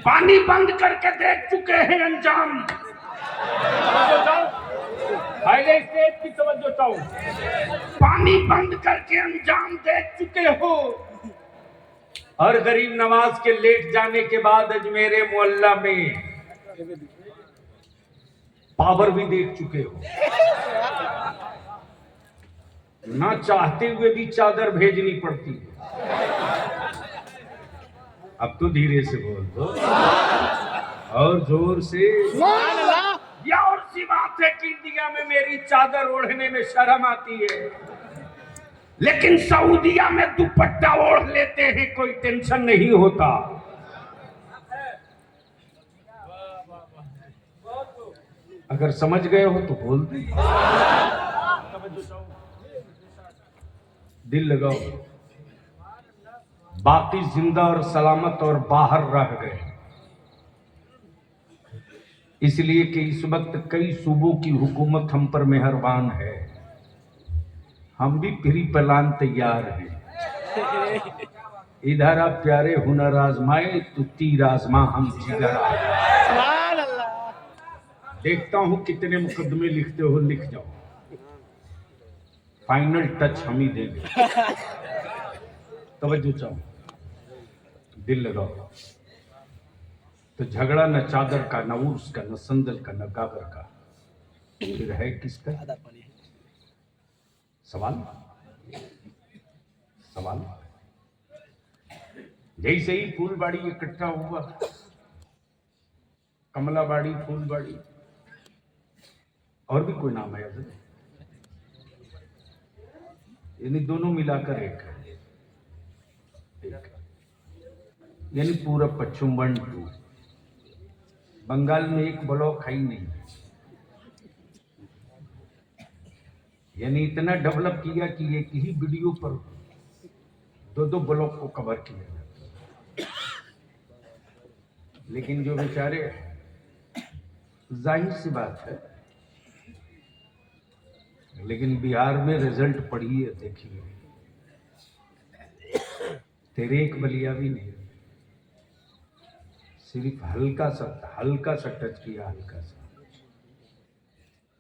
पानी बंद करके देख चुके हैं अंजाम। पहले स्टेज की तवज्जो चाहूं, पानी बंद करके अंजाम देख चुके हो। और गरीब नवाज के लेट जाने के बाद अजमेरे मोहल्ला में पावर भी देख चुके हो। ना चाहते हुए भी चादर भेजनी पड़ती है। अब तो धीरे से बोल दो और जोर से। या और सी बात है कि इंडिया में मेरी चादर ओढ़ने में शर्म आती है, लेकिन सऊदिया में दुपट्टा ओढ़ लेते हैं, कोई टेंशन नहीं होता। अगर समझ गए हो तो बोल दे, दिल लगाओ। बाकी जिंदा और सलामत और बाहर रह गए, इसलिए कि इस वक्त कई सूबों की हुकूमत हम पर मेहरबान है। हम भी प्री प्लान तैयार हैं। इधर आप प्यारे हुनर आजमाए तो तीर आजमा हम जिगर आजमाए। देखता हूं कितने मुकदमे लिखते हो, लिख जाओ, फाइनल टच हम ही देंगे। तवज्जो चाहो, दिल लगाओ। तो झगड़ा न चादर का, न उर्स का, न संदल का, न गागर का, फिर है किसका? सवाल सवाल। जैसे ही फूलबाड़ी इकट्ठा हुआ, कमलाबाड़ी, फूलबाड़ी, और भी कोई नाम है यानी दोनों मिलाकर एक है, यानी पूरा पश्चिम वन टू। बंगाल में एक ब्लॉक है ही नहीं, यानी इतना डेवलप किया कि एक ही वीडियो पर दो ब्लॉक को कवर किया। लेकिन जो बेचारे, जाहिर सी बात है, लेकिन बिहार में रिजल्ट पढ़िए, देखिए, तेरे एक बलिया भी नहीं, सिर्फ हल्का सा टच किया, हल्का सा।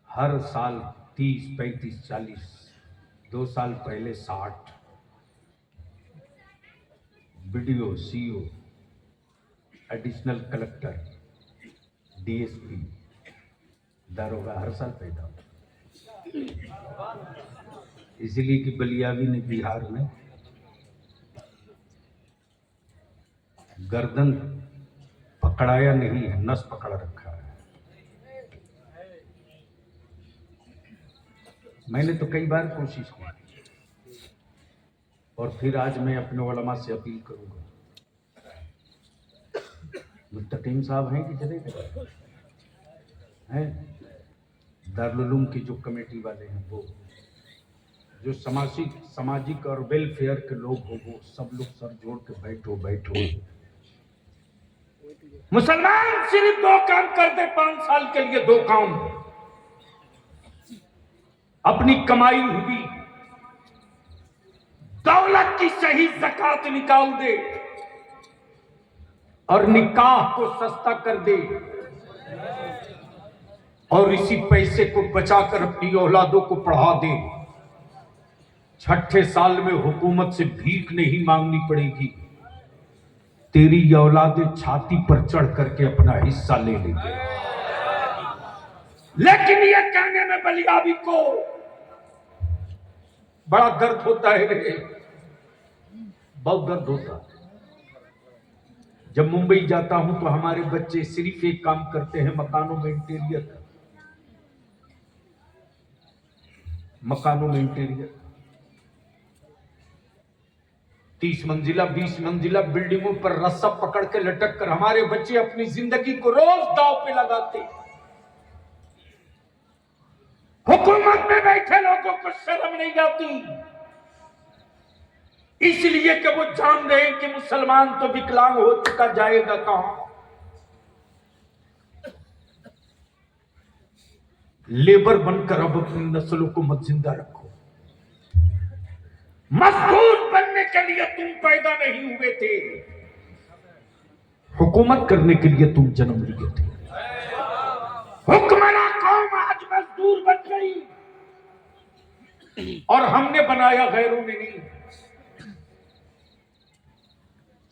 हर साल 30, 35, 40, 2 साल पहले 60 BDO, CO, additional collector, DSP, दारोगा हर साल पैदा होता। इसलिए कि बलियावी ने बिहार में गर्दन पकड़ाया नहीं है, नस पकड़ रखा है। मैंने तो कई बार कोशिश की, और फिर आज मैं अपने उलमा से अपील करूंगा। मुत्तकीम साहब हैं कि चले गए हैं? दारुल उलूम की जो कमेटी वाले हैं, वो जो सामाजिक और वेलफेयर के लोग हो, वो सब लोग सर जोड़ के बैठो। मुसलमान सिर्फ 2 काम करते 5 साल के लिए, 2 काम। अपनी कमाई हुई दौलत की सही ज़कात निकाल दे और निकाह को सस्ता कर दे, और इसी पैसे को बचाकर अपनी औलादों को पढ़ा दे। 6ठे साल में हुकूमत से भीख नहीं मांगनी पड़ेगी, तेरी औलादें छाती पर चढ़ करके अपना हिस्सा ले लेंगे। लेकिन ये कहने में बलियावी को बड़ा दर्द होता है रे, बहुत दर्द होता है। जब मुंबई जाता हूं तो हमारे बच्चे सिर्फ एक काम करते हैं, मकानों में इंटीरियर 30 मंजिला 20 मंजिला बिल्डिंगों पर रस्सा पकड़ के लटक कर हमारे बच्चे अपनी जिंदगी को रोज दांव पे लगाते। हुकूमत में बैठे लोगों को शर्म नहीं आती, इसलिए कि वो जान रहे हैं कि मुसलमान तो विकलांग हो चुका, जाएगा कहां। लेबर बनकर अब अपनी नस्लों को मत जिंदा रखो। मजदूर बनने के लिए तुम पैदा नहीं हुए थे, हुकूमत करने के लिए तुम जन्म लिए थे। हुक्मरान कौम आज मजदूर बन गई और हमने बनाया, गैरों ने नहीं।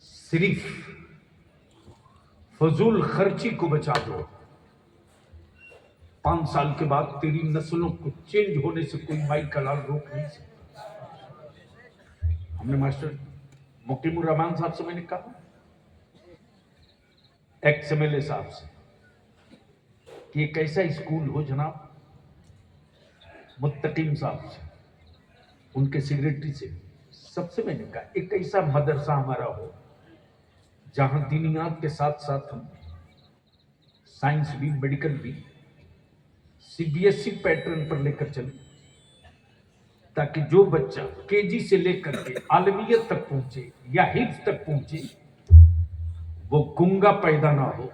सिर्फ फजूल खर्ची को बचा दो, 5 साल के बाद तेरी नस्लों को चेंज होने से कोई माई का लाल रोक नहीं सकता। हमने मास्टर मुकीमुर रहमान साहब से मैंने कहा, एक्स एमएलए साहब से, कि एक ऐसा स्कूल हो जनाब, मुत्तकीम साहब से, उनके सेक्रेटरी से, सबसे मैंने कहा एक ऐसा मदरसा हमारा हो जहां दीनियात के साथ साथ हम साइंस भी, मेडिकल भी सीबीएसई पैटर्न पर लेकर चले, ताकि जो बच्चा केजी से लेकर के आलमियत तक पहुंचे या हिफ्ज तक पहुंचे वो गुंगा पैदा ना हो।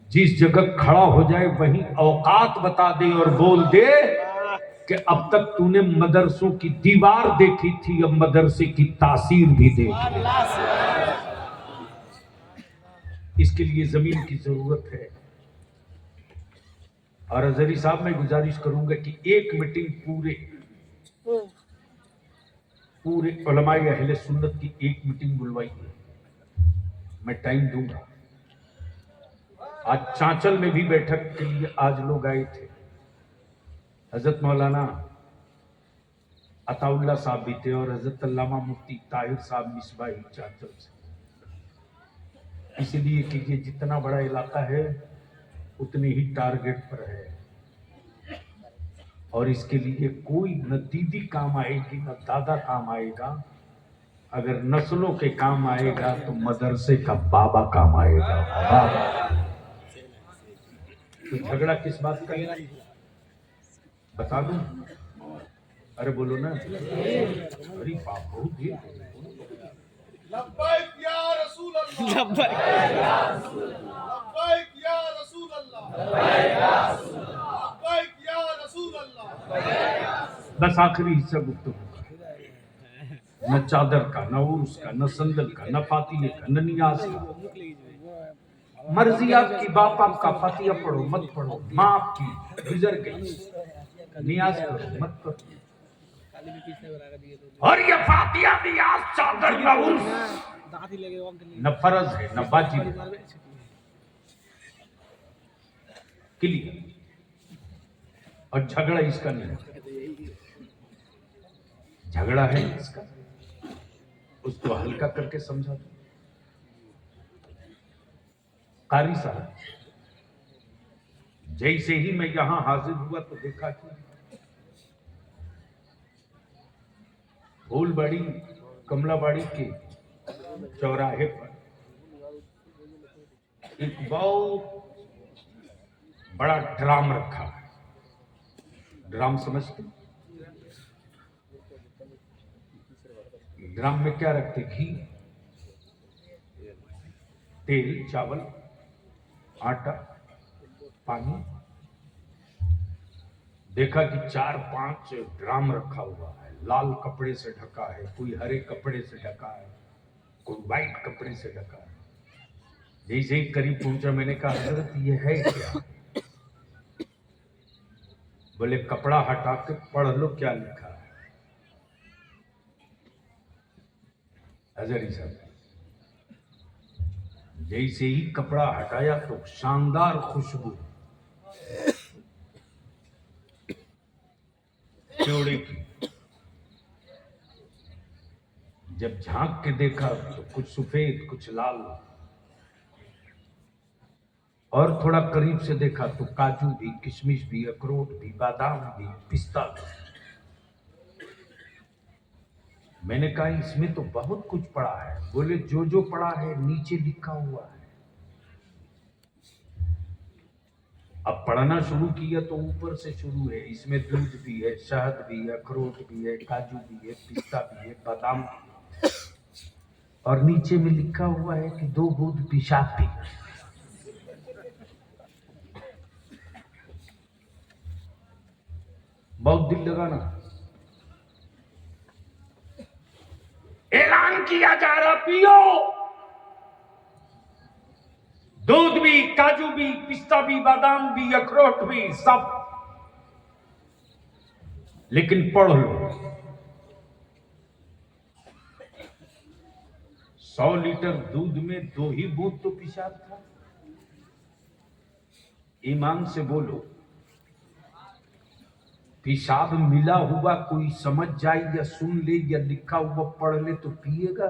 जिस जगह खड़ा हो जाए वहीं औकात बता दे और बोल दे कि अब तक तूने मदरसों की दीवार देखी थी, अब मदरसे की तासीर भी देख। इसके लिए जमीन की जरूरत है। और अजहरी साहब, मैं गुजारिश करूंगा कि एक मीटिंग पूरे उलमाए अहले सुन्नत की एक मीटिंग बुलवाइए, मैं टाइम दूंगा। आज चांचल में भी बैठक के लिए आज लोग आए थे, हजरत मौलाना अताउल्ला साहब भी थे और हजरत अल्लामा मुफ्ती ताहिर साहब मिसबाही चांचल से। इसलिए कि ये जितना बड़ा इलाका है उतने ही टारगेट पर है, और इसके लिए कोई न दीदी काम आएगी न दादा काम आएगा। अगर नस्लों के काम आएगा तो मदरसे का बाबा काम आएगा। बाबा तो झगड़ा किस बात का है बता दूं? अरे बोलो ना, अरे बाप बहुत देर। लब्बैक या रसूल अल्लाह, लब्बैक या रसूल अल्लाह, लब्बैक या रसूल अल्लाह, लब्बैक या रसूल अल्लाह। बस आखिरी हिस्सा गुफ्तगू का, न चादर का, न उर्स का, न संदल का, न फातिये का, न नियाज का। मर्जी आपकी, बाप आपका, फातिया पढ़ो मत पढ़ो, माँ आपकी गुजर गई, नियाज करो मत करो। और ये फातिया, नियाज, चादर, न उर्स न फर्ज है न वाजिब है। क्लियर। और झगड़ा इसका नहीं, झगड़ा है इसका, उसको हल्का करके समझा दो। कारी साहब, जैसे ही मैं यहां हाजिर हुआ तो देखा कि फूलबाड़ी कमलाबाड़ी के चौराहे पर एक बहुत बड़ा ड्राम रखा है। ड्राम समझते? ड्राम में क्या रखते? घी, तेल, चावल, आटा, पानी। देखा कि 4-5 ड्राम रखा हुआ है, लाल कपड़े से ढका है, कोई हरे कपड़े से ढका है, कोई व्हाइट कपड़े से ढका है। जैसे ही करीब पहुंचा मैंने कहा, हजरत ये है क्या? बोले कपड़ा हटा के पढ़ लो क्या लिखा है। हजरी साहब, जैसे ही कपड़ा हटाया तो शानदार खुशबू चौड़े की। जब झांक के देखा तो कुछ सफेद कुछ लाल, और थोड़ा करीब से देखा तो काजू भी, किशमिश भी, अखरोट भी, बादाम भी, पिस्ता भी। मैंने कहा इसमें तो बहुत कुछ पड़ा है। बोले जो जो पड़ा है नीचे लिखा हुआ है। अब पढ़ना शुरू किया तो ऊपर से शुरू है। इसमें दूध भी है, शहद भी है, अखरोट भी है, काजू भी है, पिस्ता भी है, बादाम भी है। और नीचे में लिखा हुआ है कि 2 बूंद पेशाब भी। बहुत दिल लगाना। ऐलान किया जा रहा, पियो। दूध भी, काजू भी, पिस्ता भी, बादाम भी, अखरोट भी, सब। लेकिन पढ़ लो, 100 लीटर दूध में 2 ही बूंद तो पेशाब था। ईमान से बोलो, पेशाब मिला हुआ कोई समझ जाए या सुन ले या लिखा हुआ पढ़ ले तो पिएगा?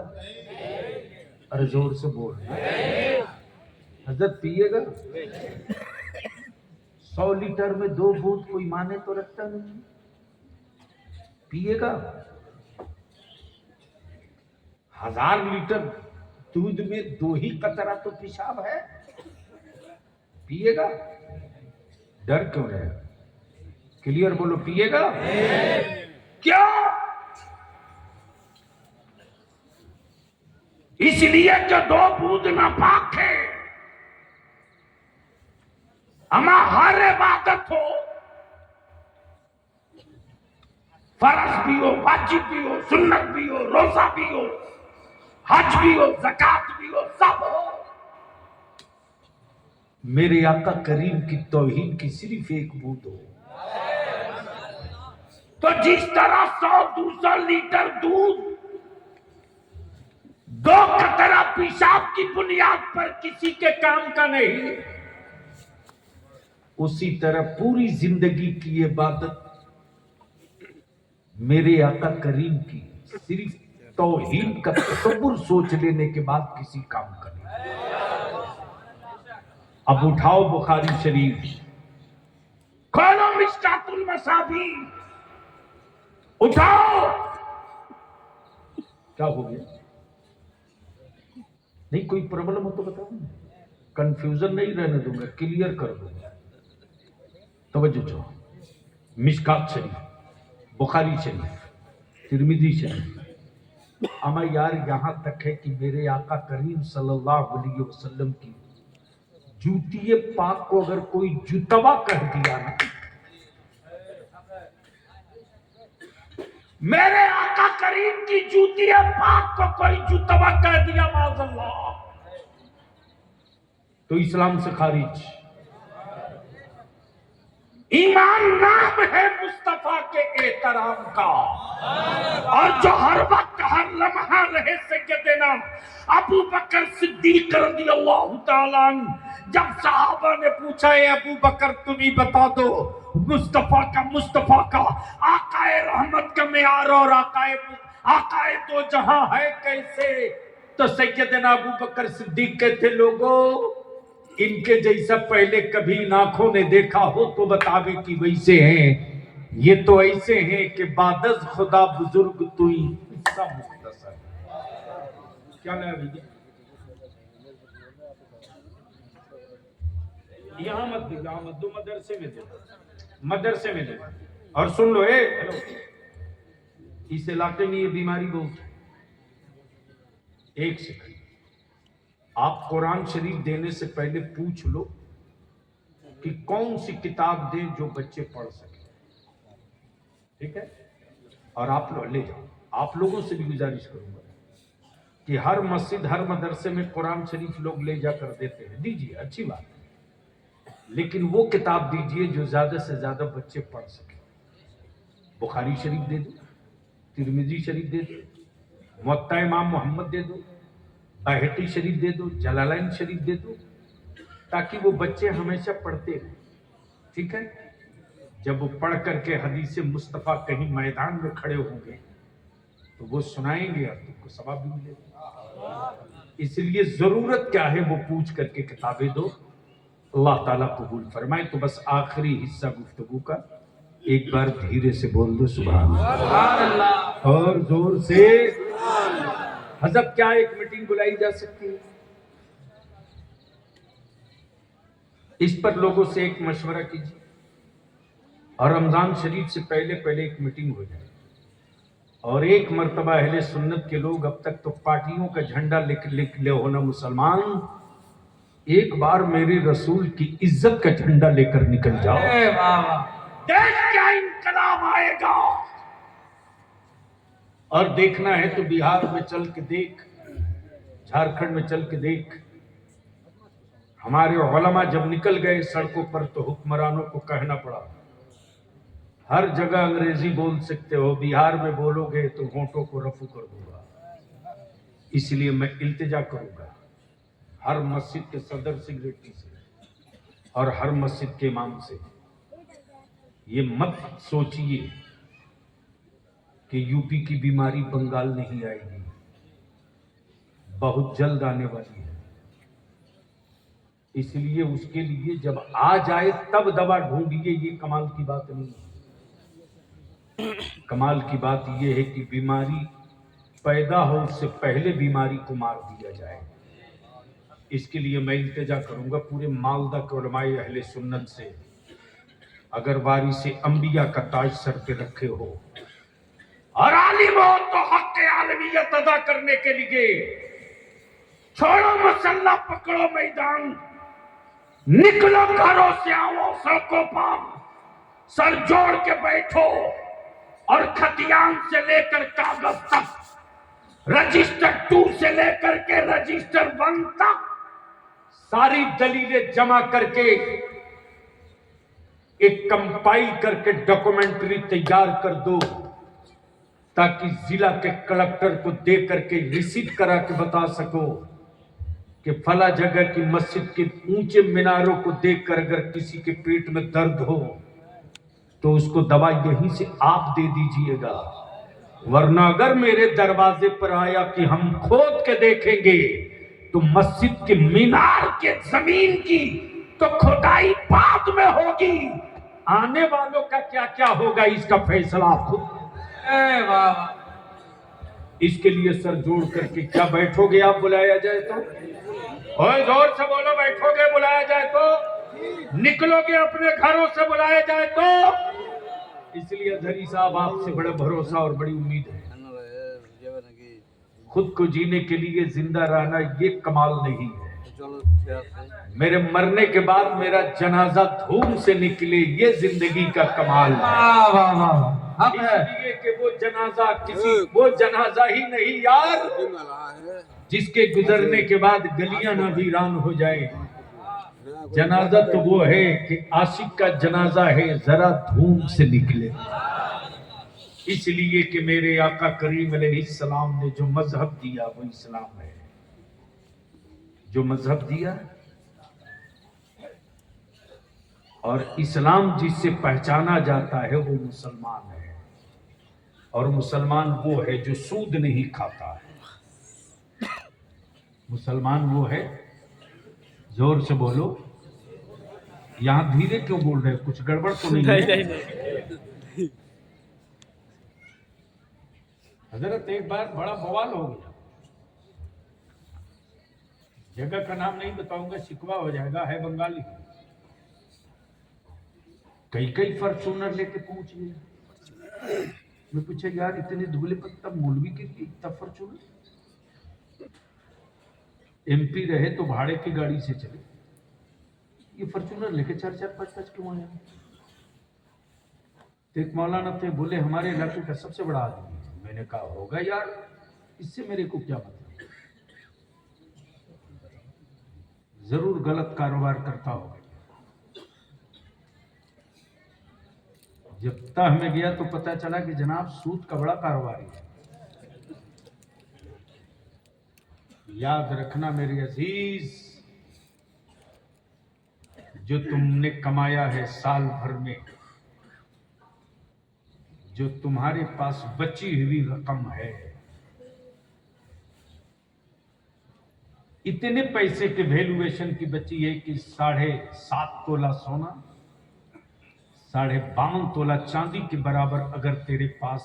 अरे जोर से बोल। हजरत पिएगा? 100 लीटर में 2 बूंद कोई माने तो रखता नहीं, पिएगा? 1000 लीटर दूध में 2 ही कतरा तो पेशाब है, पिएगा? डर क्यों है? क्लियर बोलो, पिएगा? क्या? इसलिए जो 2 बूंद नापाक है। अमा हर इबादत हो, फर्ज भी हो, वाजिब भी हो, सुन्नत भी हो, रोजा भी हो, हज भी हो, ज़कात भी हो, सब हो, मेरे आका करीम की तौहीद की सिर्फ 1 बूंद हो। तो जिस तरह 100-200 लीटर दूध 2 कतरा पेशाब की बुनियाद पर किसी के काम का नहीं, उसी तरह पूरी जिंदगी की इबादत मेरे आका करीम की सिर्फ तौहीद का तसव्वुर सोच लेने के बाद किसी काम का नहीं। अब उठाओ बुखारी शरीफ, खोलो मिश्कातुल मसाबी, उठाओ। क्या हो गया? नहीं कोई प्रॉब्लम हो तो बताओ, कंफ्यूजन नहीं रहने दूंगा, क्लियर कर दूंगा। तवज्जो जो, मिशकात शरीफ, बुखारी शरीफ, तिरमिजी शरीफ। अमा यार यहां तक है कि मेरे आका करीम सल्लल्लाहु अलैहि वसल्लम की जूतिए पाक को अगर कोई जुतवा कह दिया ना, मेरे आका करीम की जूतिए पाक को कोई जुतवा कह दिया माज़अल्लाह, तो इस्लाम से खारिज। ईमान नाम है मुस्तफा के एहतराम का, और जो हर वक्त हर लम्हा रहे सैयदना अबू बकर सिद्दीक रज़ियल्लाहु ताला अन्हु। जब सहाबा ने पूछा, है अबू बकर तुम ही बता दो मुस्तफा का आकाए रहमत का मेयार और आकाए दो जहां है कैसे? तो सैयदना अबू बकर सिद्दीक कहते, लोगों इनके जैसा पहले कभी नाखों ने देखा हो तो बतावे कि वैसे हैं। ये तो ऐसे हैं कि बादज खुदा बुजुर्ग तुई सब मुख्तसर। क्या ना भैया, यहाँ मत दो, यहाँ मत दो, मदरसे में दो, मदरसे में दो। और सुन लो, हेलो, इस इलाके में ये बीमारी बहुत। एक सेकंड, आप कुरान शरीफ देने से पहले पूछ लो कि कौन सी किताब दें जो बच्चे पढ़ सके, ठीक है? और आप लोग ले जाओ। आप लोगों से भी गुजारिश करूंगा कि हर मस्जिद हर मदरसे में कुरान शरीफ लोग ले जाकर देते हैं, दीजिए, अच्छी बात है, लेकिन वो किताब दीजिए जो ज्यादा से ज्यादा बच्चे पढ़ सके। बुखारी शरीफ दे दो, तिरमिजी शरीफ दे दो, मुअत्ता इमाम मोहम्मद दे दो, बैहक़ी शरीफ दे दो, जलालैन शरीफ दे दो, ताकि वो बच्चे हमेशा पढ़ते रहें, ठीक है? जब वो पढ़ करके हदीस मुस्तफ़ा कहीं मैदान में खड़े होंगे तो वो सुनाएंगे और तुमको सवाब भी मिलेगा। इसलिए जरूरत क्या है वो पूछ करके किताबें दो, अल्लाह ताला कबूल फरमाए। तो बस आखिरी हिस्सा गुफ्तगू का एक बार धीरे से बोल दो, सुभान अल्लाह, और जोर से। हज़रत, क्या एक मीटिंग बुलाई जा सकती है? इस पर लोगों से एक मशवरा कीजिए और रमजान शरीफ से पहले पहले एक मीटिंग हो जाए। और एक मर्तबा अहले सुन्नत के लोग, अब तक तो पार्टियों का झंडा लिख ले हो ना मुसलमान, एक बार मेरे रसूल की इज्जत का झंडा लेकर निकल जाओ। देख क्या इनकलाब आएगा। और देखना है तो बिहार में चल के देख, झारखंड में चल के देख। हमारे उलमा जब निकल गए सड़कों पर तो हुक्मरानों को कहना पड़ा, हर जगह अंग्रेजी बोल सकते हो, बिहार में बोलोगे तो होंठों को रफू कर दूंगा। इसलिए मैं इल्तिजा करूंगा हर मस्जिद के सदर सेक्रेटरी से और हर मस्जिद के इमाम से, ये मत सोचिए कि यूपी की बीमारी बंगाल नहीं आएगी, बहुत जल्द आने वाली है। इसलिए उसके लिए जब आ जाए तब दवा ढूंढिए, ये कमाल की बात नहीं है। कमाल की बात यह है कि बीमारी पैदा हो उससे पहले बीमारी को मार दिया जाए। इसके लिए मैं इल्तिजा करूंगा पूरे मालदा के उलमाए अहले सुन्नत से, अगर वारिसे अंबिया का ताज सर पे रखे हो और आलिम हो तो हक के आलमियत अदा करने के लिए छोड़ो मसल्ला, पकड़ो मैदान, निकलो घरों से, आओ सड़कों पर, सर जोड़ के बैठो और खतियान से लेकर कागज तक, रजिस्टर 2 से लेकर के रजिस्टर 1 तक सारी दलीलें जमा करके एक कंपाइल करके डॉक्यूमेंट्री तैयार कर दो, ताकि जिला के कलेक्टर को दे करके रिसीट करा के बता सको कि फला जगह की मस्जिद के ऊंचे मीनारों को देखकर अगर किसी के पेट में दर्द हो तो उसको दवा यहीं से आप दे दीजिएगा। वरना अगर मेरे दरवाजे पर आया कि हम खोद के देखेंगे तो मस्जिद के मीनार के जमीन की तो खुदाई बाद में होगी, आने वालों का क्या क्या होगा इसका फैसला आप खुद। इसके लिए सर जोड़ करके क्या बैठोगे आप, बुलाया जाए तो? और जोर से बोलो, बैठोगे बुलाया जाए तो? निकलोगे अपने घरों से बुलाया जाए तो? इसलिए अधरी साहब आपसे बड़ा भरोसा और बड़ी उम्मीद है। खुद को जीने के लिए जिंदा रहना ये कमाल नहीं है। मेरे मरने के बाद मेरा जनाजा धूम से निकले, ये जिंदगी का कमाल है। इसलिए कि वो जनाजा ही नहीं यार, जिसके गुजरने के बाद गलियां ना वीरान हो जाए। जनाजा तो वो है कि आशिक का जनाजा है, जरा धूम से निकले। इसलिए कि मेरे आका करीम अलैहिस्सलाम ने जो मजहब दिया वो इस्लाम है। जो मजहब दिया और इस्लाम जिससे पहचाना जाता है वो मुसलमान है। और मुसलमान वो है जो सूद नहीं खाता है। मुसलमान वो है, जोर से बोलो, यहां धीरे क्यों बोल रहे हो, कुछ गड़बड़ तो नहीं है? हजरत एक बार बड़ा बवाल हो गया, जगह का नाम नहीं बताऊंगा, शिकवा हो जाएगा, है बंगाली। कई फॉर्च्यूनर लेके पहुंच गए। मैं पूछा यार इतने दुबले पत्ता मौलवी के लिए इतना फॉर्च्यूनर? एमपी रहे तो भाड़े की गाड़ी से चले, ये फॉर्च्यूनर लेके 4-5 क्यों आए? तो एक मौलाना थे, बोले हमारे इलाके का सबसे बड़ा आदमी। मैंने कहा होगा यार, इससे मेरे को क्या मतलब, जरूर गलत कारोबार करता होगा। जब तह में गया तो पता चला कि जनाब सूद का बड़ा कारोबारी है। याद रखना मेरे अजीज, जो तुमने कमाया है साल भर में, जो तुम्हारे पास बची हुई रकम है, इतने पैसे के वैल्यूएशन की बची है कि 7.5 तोला सोना, 52.5 तोला चांदी के बराबर अगर तेरे पास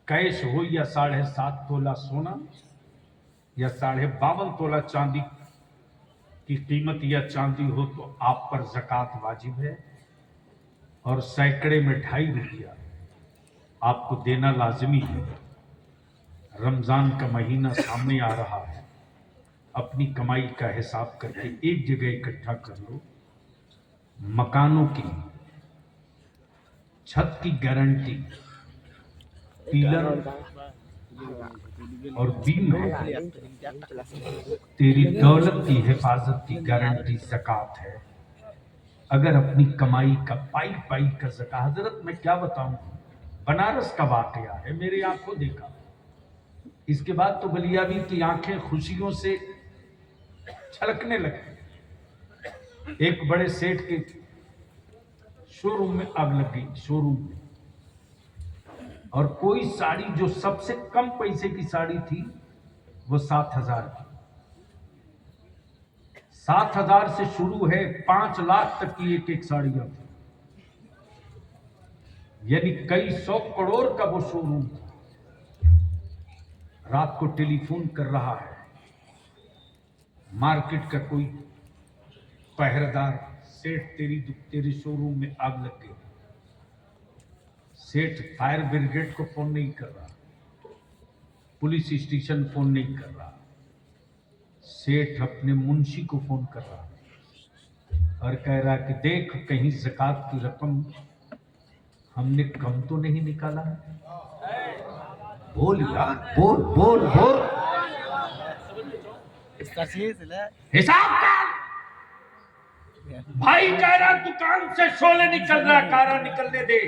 कैश हो, या 7.5 तोला सोना या 52.5 तोला चांदी की कीमत या चांदी हो तो आप पर ज़कात वाजिब है, और सैकड़े में 2.5 रुपया आपको देना लाजमी है। रमजान का महीना सामने आ रहा है, अपनी कमाई का हिसाब करके एक जगह इकट्ठा कर लो। मकानों की छत की गारंटी, पिलर और बीम है, तेरी दौलत की हिफाजत की गारंटी ज़कात है। अगर अपनी कमाई का पाई पाई का ज़कात, हजरत मैं क्या बताऊं, बनारस का वाकया है, मेरे आंखों देखा। इसके बाद तो बलियावी की आंखें खुशियों से छलकने लगी। एक बड़े सेठ के शोरूम में आग लग गई, शोरूम में, और कोई साड़ी जो सबसे कम पैसे की साड़ी थी वो 7,000 की। 7,000 से शुरू है, 5 लाख तक की एक एक साड़ियां थी, यानी कई 100 करोड़ का वो शोरूम था। रात को टेलीफोन कर रहा है मार्केट का कोई पहरेदार, सेठ तेरे शोरूम में आग लग गई। सेठ फायर ब्रिगेड को फोन नहीं कर रहा, पुलिस स्टेशन फोन नहीं कर रहा, सेठ अपने मुंशी को फोन कर रहा और कह रहा कि देख कहीं ज़कात की रकम हमने कम तो नहीं निकाला है। बोल यार, बोल बोल बोल, हिसाब कर। भाई कह रहा दुकान से शोले निकल रहा, कारा निकलने दे।